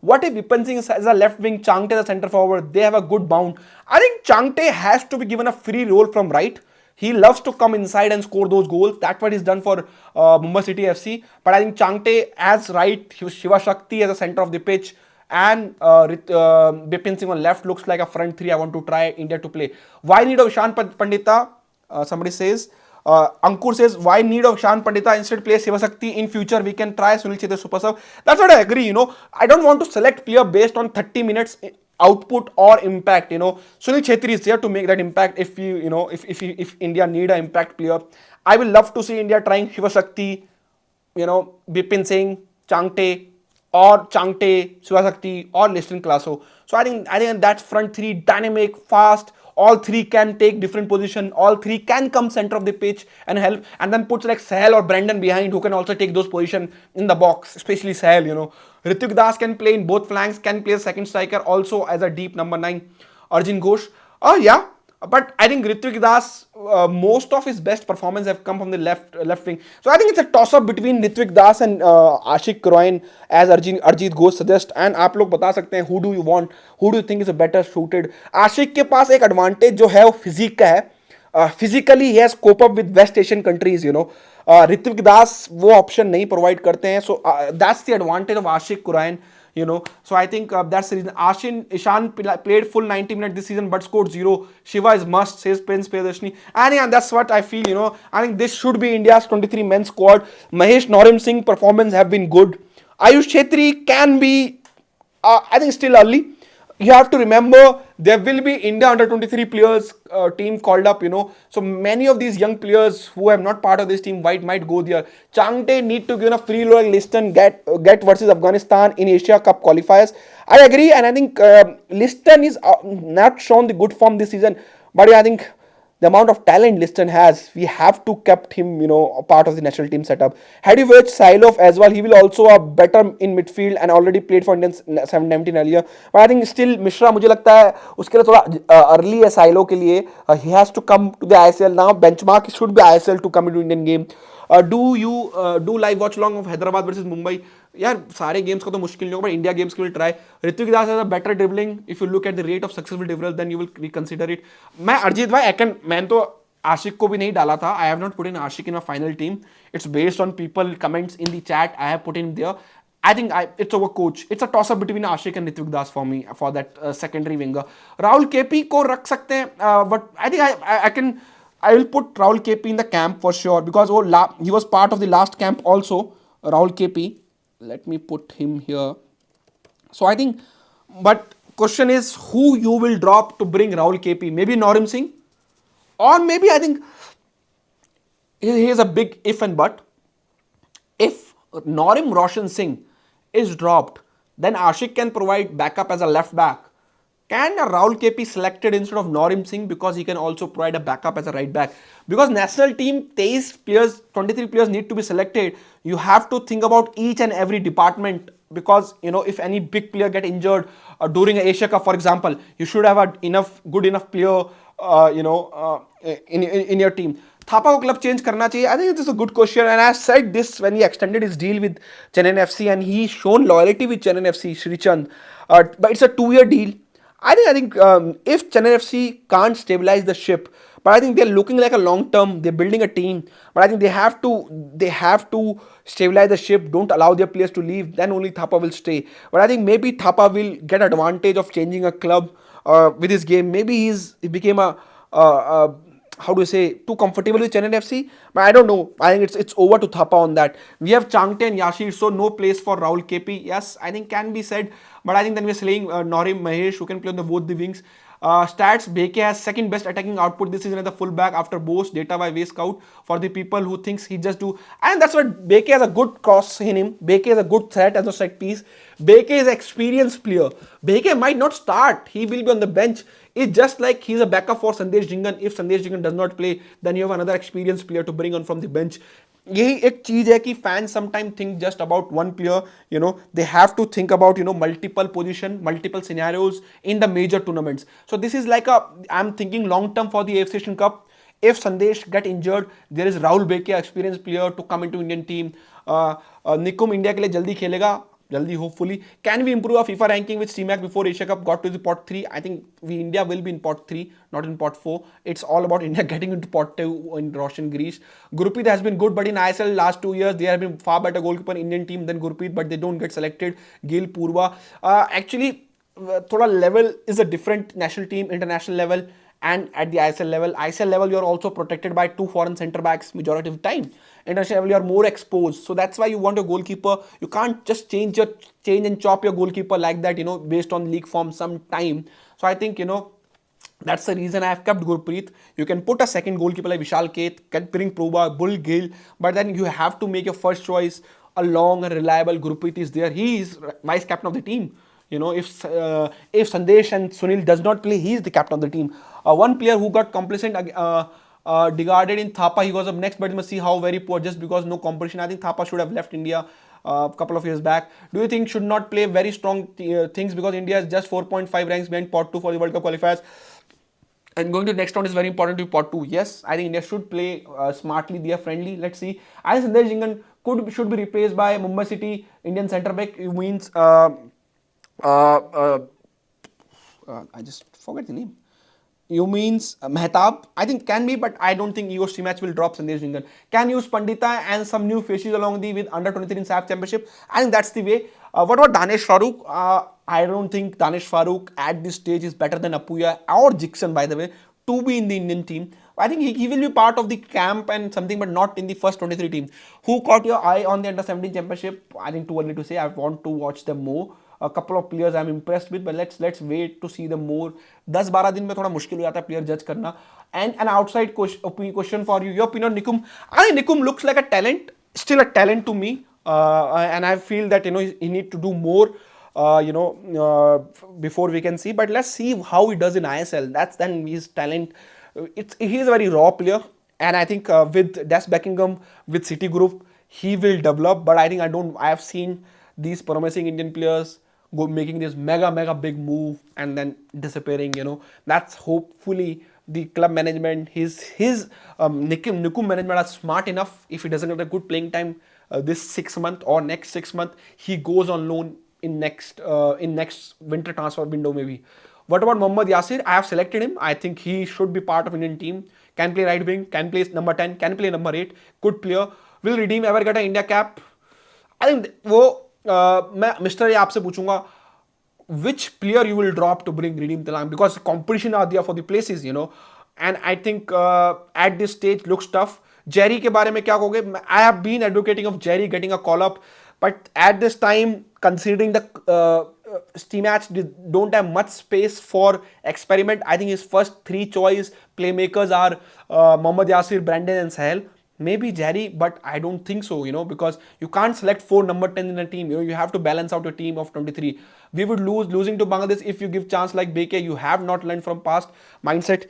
What if Vipin Singh is a left wing, Changte as a center forward? They have a good bound. I think Changte has to be given a free role from right. He loves to come inside and score those goals. That's what he's done for Mumbai City FC. But I think Changte as right, Shiva Shakti as a center of the pitch, and Bipin Singh on left looks like a front three I want to try India to play. Why need of Ishan Pandita? Somebody says. Ankur says, why need of Ishan Pandita? Instead play Shiva Shakti. In future we can try Sunil Chhetri super sub. That's what I agree. I don't want to select player based on 30 minutes output or impact. Sunil Chhetri is there to make that impact. If if India need an impact player, I will love to see India trying Shiva Shakti, Bipin Singh, Changte, or Changte, Shiva Shakti, or Liston Classo. So I think that front three, dynamic, fast, all three can take different position, all three can come center of the pitch and help, and then puts like Sahel or Brandon behind who can also take those position in the box, especially Sahel, Ritik Das can play in both flanks, can play as second striker also as a deep number 9. Arjun Ghosh, oh yeah, but I think Ritvik Das, most of his best performance have come from the left wing. So I think it's a toss up between Ritvik Das and Ashik Kroin, as Arjit Ghosh suggest. And आप लोग बता सकते हैं who do you want, who do you think is a better suited. आशिक के पास एक advantage जो है वो physique का है. Physically he has cope up with West Asian countries, Ritwik दास वो ऑप्शन नहीं प्रोवाइड करते हैं. So that's the advantage of Ashique Kuruniyan. So I think that's the reason. Ishan played full 90 minutes this season but scored 0. Shiva is must, says Prince Priyadarshini. And yeah, that's what I feel, I think this should be India's 23 men's squad. Mahesh Norim Singh performance have been good. Ayush Chhetri can be, I think still early. You have to remember there will be India under 23 players team called up, So many of these young players who are not part of this team might go there. Changte need to give a free look Liston get versus Afghanistan in Asia Cup qualifiers. I agree, and I think Liston is not shown the good form this season. But yeah, I think the amount of talent Liston has, we have to kept him, a part of the national team setup. Had you watched Silov as well, he will also a better in midfield and already played for Indian 17 earlier. But I think still Mishra मुझे लगता है उसके लिए थोड़ा early है Silo के लिए. He has to come to the ISL now. Benchmark should be ISL to come into Indian game. Do you do live watch along of Hyderabad versus Mumbai? यार सारे गेम्स का तो मुश्किल नहीं होगा, बट इंडिया गेम्स के लिए try. Ritwik Das has a better dribbling. If you look at the rate of successful dribbler then you will reconsider it. मैं अरिजीत भाई मैंने तो आशिक को भी नहीं डाला था. I have not put in Ashique in my final team. It's based on people comments in the chat. I have put in there. I think it's over coach. It's a toss up between Ashik and Ritvik Das for me for that secondary winger. Rahul KP को रख सकते हैं, but I think I will put Rahul KP in the camp for sure because he was part of the last camp also. Rahul KP. Let me put him here. So I think, but question is who you will drop to bring Rahul KP? Maybe Norim Singh, or maybe I think here's a big if and but. If Norim Roshan Singh is dropped, then Ashik can provide backup as a left back. Can Rahul KP selected instead of Norim Singh because he can also provide a backup as a right back? Because national team 23 players, 23 players need to be selected. You have to think about each and every department because if any big player get injured during a Asia Cup, for example, you should have a good enough player in your team. Thapa को club change करना चाहिए. I think it is a good question and I said this when he extended his deal with Chennai FC and he shown loyalty with Chennai FC Shrichand, but it's a 2-year deal. I think if Chennai FC can't stabilize the ship, but I think they're looking like a long term. They're building a team, but I think they have to stabilize the ship. Don't allow their players to leave. Then only Thapa will stay. But I think maybe Thapa will get advantage of changing a club with his game. Maybe he became how do you say, too comfortable with Chennai FC, but I don't know. I think it's over to Thapa on that. We have Changte and Yashir, so no place for Rahul KP. Yes, I think can be said, but I think then we're saying Norim Mahesh who can play on both the wings. Stats, Beke has second best attacking output this season as a fullback after Bose, data by Way Scout, for the people who thinks he just do. And that's what Beke has a good cross in him. Beke is a good threat as a set piece. Beke is an experienced player. Beke might not start. He will be on the bench. It's just like he's a backup for Sandesh Jingan. If Sandesh Jingan does not play, then you have another experienced player to bring on from the bench. यही एक चीज है कि fans sometimes think just about one player. They have to think about multiple position, multiple scenarios in the major tournaments. So this is like I'm thinking long term for the AFC Asian Cup. If Sandesh get injured, there is Rahul Beke, experienced player, to come into Indian team. Nikum India के लिए जल्दी खेलेगा. Jaldi, hopefully. Can we improve our FIFA ranking with CMAC before Asia Cup got to the pot 3? I think India will be in pot 3, not in pot 4. It's all about India getting into pot 2 in Roshan Greece. Gurpreet has been good, but in ISL last 2 years, they have been far better goalkeeper in Indian team than Gurpreet, but they don't get selected. Gil Purva. Actually, thoda level is a different national team, international level, and at the ISL level, you're also protected by 2 foreign centre backs majority of the time. International level, you're more exposed. So that's why you want a goalkeeper. You can't just change and chop your goalkeeper like that, based on league form sometime. So I think, that's the reason I have kept Gurpreet. You can put a second goalkeeper like Vishal Keth, can bring Proba, Bull Gill, but then you have to make your first choice a long and reliable. Gurpreet is there. He is vice captain of the team. if Sandesh and Sunil does not play, he is the captain of the team. One player who got complacent, discarded in Thapa, he was up next, but you must see how very poor just because no competition. I think Thapa should have left India a couple of years back. Do you think should not play very strong things because India is just 4.5 ranks behind pot 2 for the World Cup qualifiers? And going to the next round is very important to pot 2. Yes, I think India should play smartly. They are friendly. Let's see. I think Sandesh Jingan should be replaced by Mumbai City Indian centre back. It means uh, uh, I just forget the name. You means Mehtab. I think can be, but I don't think EOC match will drop Sandesh Jingan. Can use Pandita and some new faces along the with under 23 in SAF Championship. I think that's the way. What about Danish Farooq? I don't think Danish Farooq at this stage is better than Apuya or Jixon, by the way, to be in the Indian team. I think he will be part of the camp and something, but not in the first 23 teams. Who caught your eye on the under 17 championship? I think too early to say. I want to watch them more. A couple of players I'm impressed with, but let's wait to see them more. 10-12 दिन में थोड़ा मुश्किल हो जाता है player judge करना. And an outside question for you, your opinion, Nikum. I think Nikum looks like a talent, still a talent to me, and I feel that he need to do more. Before we can see, but let's see how he does in ISL. That's then his talent. He's a very raw player, and I think with Des Beckingham, with City Group, he will develop. But I have seen these promising Indian players making this mega big move and then disappearing. That's hopefully the club management, his Nikum management are smart enough. If he doesn't get a good playing time this 6 month or next 6 month, he goes on loan in next winter transfer window maybe. What about Mohammad Yasir? I have selected him. I think he should be part of Indian team. Can play right wing, can play number 10, can play number 8. Good player. Will redeem ever get an India cap? I think मैं mister ये आपसे पूछूंगा which player you will drop to bring redeem the line because competition are there for the places, and I think at this stage looks tough. Jerry के बारे में क्या कहोगे? I have been advocating of Jerry getting a call up, but at this time, considering the team match don't have much space for experiment, I think his first 3 choice playmakers are Mohammad Yasir, Brandon and Sahel. Maybe Jerry, but I don't think so, because you can't select 4 number 10 in a team. You have to balance out a team of 23. We would losing to Bangladesh if you give chance like BK. You have not learned from past mindset.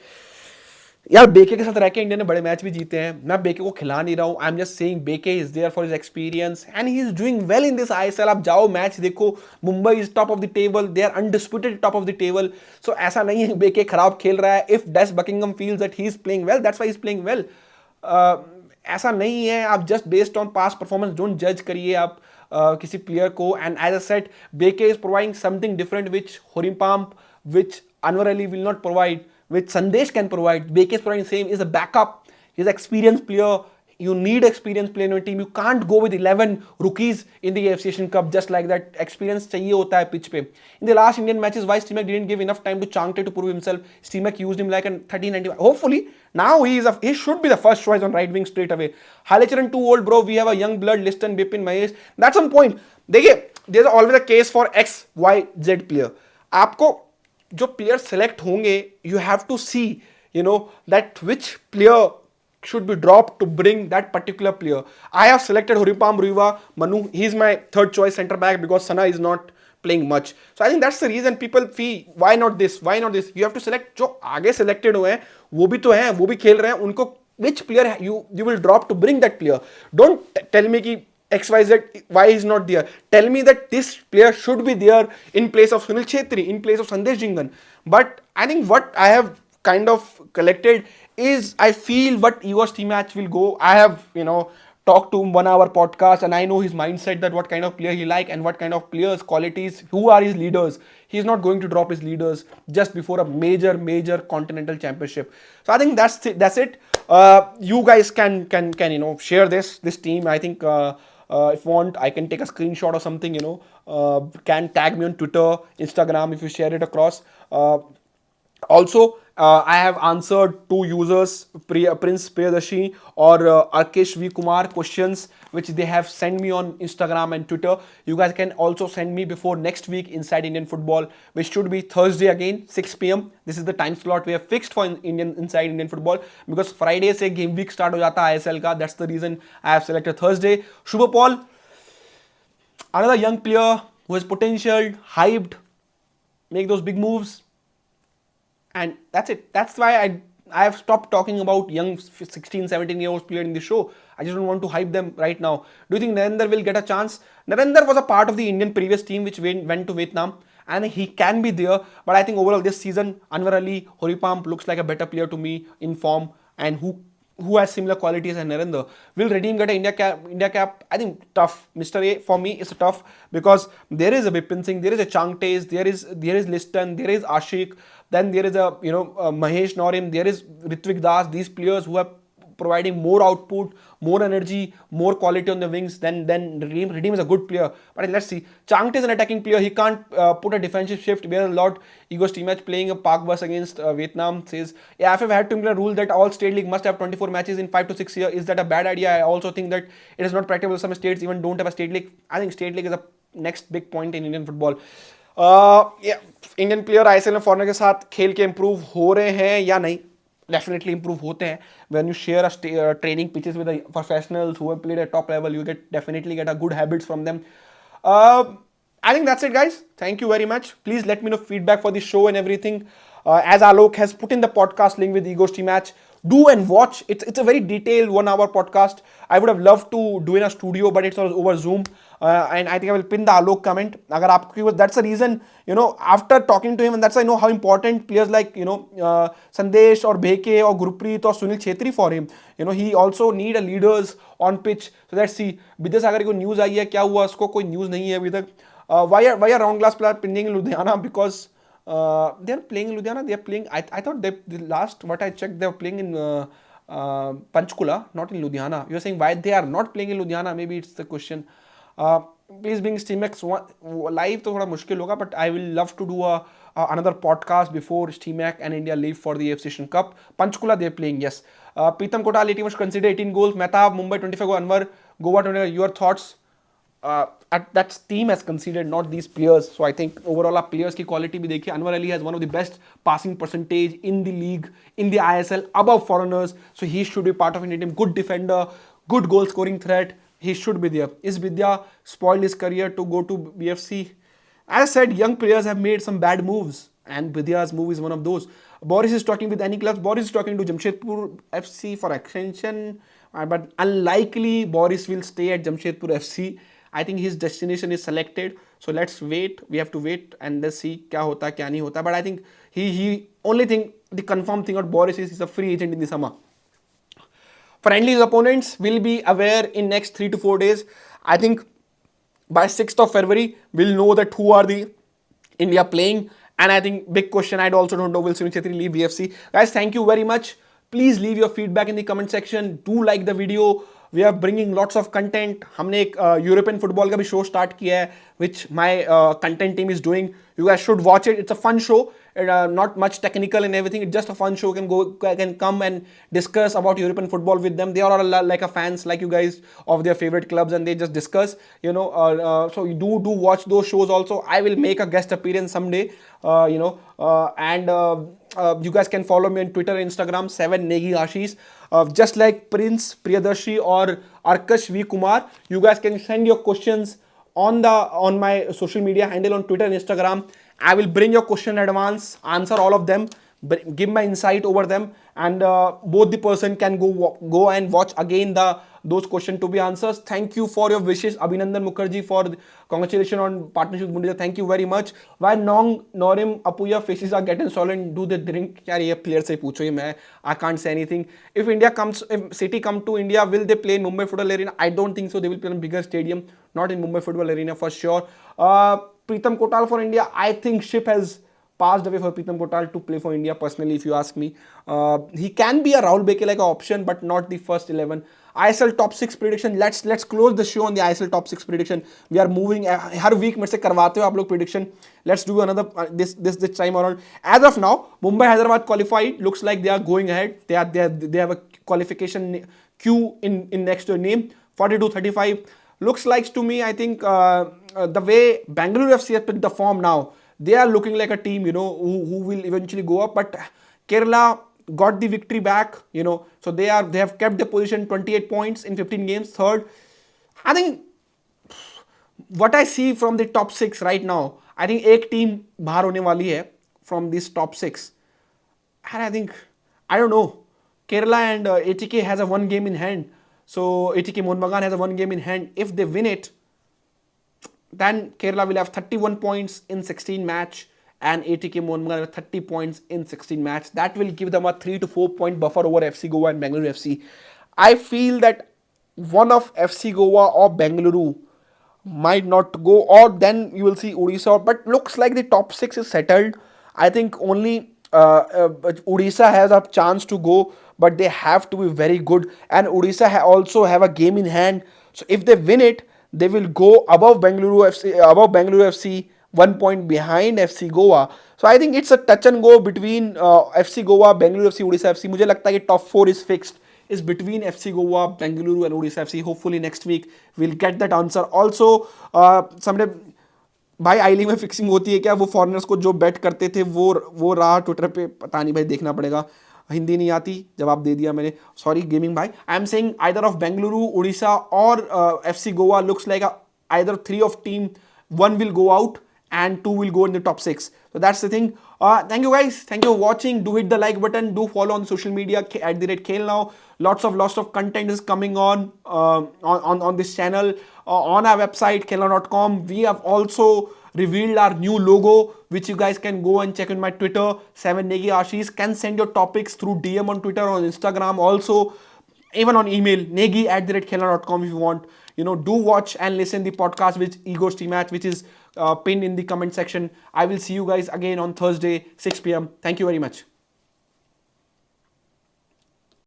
यार बेके के साथ रह के India ने बड़े match भी जीते हैं. मैं बेके को खिला नहीं रहा हूँ. I am just saying Bheke is there for his experience and he is doing well in this ISL. आप जाओ मैच देखो, Mumbai is top of the table, they are undisputed top of the table. So ऐसा नहीं है बेके खराब खेल रहा है. If Des Buckingham feels that he is playing well, that's why he is playing well. ऐसा नहीं है. आप just based on past performance don't जज करिए आप किसी प्लेयर को. And as a set, Bheke is providing something different which Hormipam, which Anwar Ali will not provide, which Sandesh can provide. BK is providing same. Is a backup. He's an experienced player. You need experienced player in your team. You can't go with 11 rookies in the AFC Asian Cup just like that. Experience चाहिए होता है pitch पे. In the last Indian matches, why Steamek didn't give enough time to Changte to prove himself? Steamek used him like a 13-91. Hopefully now he should be the first choice on right wing straight away. Halicharan too old, bro. We have a young blood. Liston, Bipin, Mahesh. That's on point. देखिए, there's always a case for X, Y, Z player. आपको जो player select होंगे, you have to see that which player should be dropped to bring that particular player. I have selected Horipam Ruiva Manu. He is my third choice center back because Sana is not playing much. So I think that's the reason people feel why not this, why not this. You have to select जो आगे selected हुए हैं, वो भी तो हैं, वो भी खेल रहे हैं. उनको which player you will drop to bring that player. Don't tell me कि XYZ why is not there. Tell me that this player should be there in place of Sunil Chhetri, in place of Sandesh Jingan. But I think what I have kind of collected is I feel what EOS team match will go. I have talked to him 1 hour podcast and I know his mindset, that what kind of player he like and what kind of players, qualities, who are his leaders. He's not going to drop his leaders just before a major continental championship. So I think that's it. You guys can share this team. I think if you want, I can take a screenshot or something, can tag me on Twitter, Instagram if you share it across. Also, I have answered 2 users, Prince Priyadashi or Arkesh V. Kumar, questions which they have sent me on Instagram and Twitter. You guys can also send me before next week Inside Indian Football, which should be Thursday again, 6 p.m. This is the time slot we have fixed for Inside Indian Football because Friday से game week start हो जाता है ISL का. That's the reason I have selected Thursday. Shubha Paul, another young player who has potential, hyped, make those big moves, and that's it. That's why I have stopped talking about young 16, 17-year-old players in the show. I just don't want to hype them right now. Do you think Narendra will get a chance? Narendra was a part of the Indian previous team which went to Vietnam, and he can be there. But I think overall this season, Anwar Ali, Horipamp looks like a better player to me in form, and who has similar qualities as Narendra. Will Redeem get an India cap? India cap? I think tough. Mr. A for me is tough because there is a Bipin Singh, there is a Changtes, there is Liston, there is Ashik, then there is a Mahesh Norim, there is Ritvik Das. These players who are providing more output, more energy, more quality on the wings than Redeem. Redeem is a good player, but let's see. Changte is an attacking player. He can't put a defensive shift. We had a lot Eagles team match playing a park bus against Vietnam. Says AFF had to implement a rule that all state league must have 24 matches in 5 to 6 years. Is that a bad idea? I also think that it is not practical. Some states even don't have a state league. I think state league is a next big point in Indian football. Indian player ISL में foreigner के साथ खेल के improve हो रहे हैं या नहीं? Definitely improve होते हैं. When you share a training pitches with the professionals who have played at top level, you definitely get a good habits from them. I think that's it, guys. Thank you very much. Please let me know feedback for the show and everything. As Alok has put in the podcast link with Egos team match, do and watch. It's a very detailed 1 hour podcast. I would have loved to do in a studio, but it's over Zoom. And I think I will pin the Alok comment. Agar aapko, that's the reason, after talking to him, and that's I know how important players like, Sandesh or Bheke or Gurpreet or Sunil Chhetri for him. He also need a leaders on pitch. So let's see. Vidyasagar ko news आई है, क्या हुआ उसको? कोई news नहीं है अभी तक. Why are round glass players playing in Ludhiana? Because they are playing in Ludhiana. They are playing. I thought the last what I checked, they were playing in Panchkula, not in Ludhiana. You are saying why they are not playing in Ludhiana? Maybe it's the question. Please bring SteamX live तो थोड़ा मुश्किल होगा, but I will love to do another podcast before SteamX and India leave for the AFC Asian Cup. Panchkula they are playing, yes. Pritam Kotal 18 was considered 18 goals. Mehtab Mumbai 25 go Anwar Goa 25. Your thoughts? That team has conceded, not these players. So I think overall our players की quality भी देखिए. Anwar Ali has one of the best passing percentage in the league, in the ISL, above foreigners. So he should be part of Indian team. Good defender, good goal scoring threat. He should be there. Is Vidya spoiled his career to go to BFC? As I said, young players have made some bad moves, and Vidya's move is one of those. Boris is talking with any clubs. Boris is talking to Jamshedpur FC for extension, but unlikely Boris will stay at Jamshedpur FC. I think his destination is selected. So let's wait. We have to wait and let's see क्या होता क्या नहीं होता. But I think he only thing, the confirmed thing about Boris is he's a free agent in the summer. Friendlies opponents will be aware in next 3 to 4 days. I think by 6th of February, we'll know that who are the India playing. And I think big question, I also don't know, will Sunil Chhetri leave BFC? Guys, thank you very much. Please leave your feedback in the comment section. Do like the video. We are bringing lots of content. हमने एक European football का भी show start किया है, which my content team is doing. You guys should watch it. It's a fun show. Not much technical and everything. It's just a fun show. You can come and discuss about European football with them. They are all like a fans like you guys of their favorite clubs, and they just discuss. So you do watch those shows also. I will make a guest appearance someday. You guys can follow me on Twitter and Instagram, 7 Negi Ashish. Just like Prince, Priyadarshi or Arkash V Kumar, you guys can send your questions on my social media handle on Twitter and Instagram. I will bring your question in advance, answer all of them, give my insight over them, and both the person can go and watch again those questions to be answers. Thank you for your wishes, Abhinandan Mukherjee, for congratulations on partnership with Bundesliga. Thank you very much. Why Norim Apuya faces are getting swollen? Do they drink? यार ये player से पूछो ये मैं I can't say anything. If City come to India, will they play in Mumbai Football Arena? I don't think so. They will play in a bigger stadium, not in Mumbai Football Arena for sure. Pritam Kotal for India. I think ship has passed away for Pritam Kotal to play for India personally, if you ask me. He can be a Rahul Beke like option, but not the first 11. ISL top 6 prediction. Let's close the show on the ISL top 6 prediction. We are moving. Her week मेरे से करवाते हो आप लोग prediction. Let's do another this time around. As of now, Mumbai Hyderabad qualified. Looks like they are going ahead. They have a qualification queue in next to a name. 42-35. Looks like to me, I think the way Bangalore FC has picked the form now, they are looking like a team, who will eventually go up. But Kerala got the victory back, so they have kept the position, 28 points in 15 games, third. I think what I see from the top 6 right now, I think एक team बाहर होने वाली है from this top 6. And I think, I don't know, Kerala and ATK has a one game in hand. So ATK Mohun Bagan has a one game in hand. If they win it, then Kerala will have 31 points in 16 match and ATK Mohun Bagan have 30 points in 16 match. That will give them a 3 to 4 point buffer over FC Goa and Bengaluru FC. I feel that one of FC Goa or Bengaluru might not go, or then you will see Odisha. But looks like the top 6 is settled. I think only Odisha has a chance to go, but they have to be very good. And Odisha also have a game in hand. So if they win it, they will go above Bengaluru FC, 1 point behind FC Goa. So I think it's a touch and go between FC Goa, Bengaluru FC, Odisha FC. मुझे लगता है कि top 4 is fixed. Is between FC Goa, Bengaluru and Odisha FC. Hopefully next week we'll get that answer. Also, someday भाई आई league में fixing होती है क्या? वो फॉरेनर्स को जो बेट करते थे वो रहा ट्विटर पे, पता नहीं भाई, देखना पड़ेगा. हिंदी नहीं आती, जवाब दे दिया मैंने, सॉरी गेमिंग भाई. I am saying either of Bengaluru, Odisha और FC Goa looks like either 3 of team, 1 will go out and 2 will go in the top 6. So that's the thing. Thank you guys, thank you for watching. Do hit the like button, do follow on social media at the rate KNOW. Lots of content is coming on this channel, on our website knlow.com. We have also revealed our new logo, which you guys can go and check on my Twitter. 7 Negi Ashish. Can send your topics through DM on Twitter or on Instagram, also even on email, negi@knlow.com if you want. Do watch and listen the podcast which Ego's Team Match, which is pinned in the comment section. I will see you guys again on Thursday 6 p.m. Thank you very much.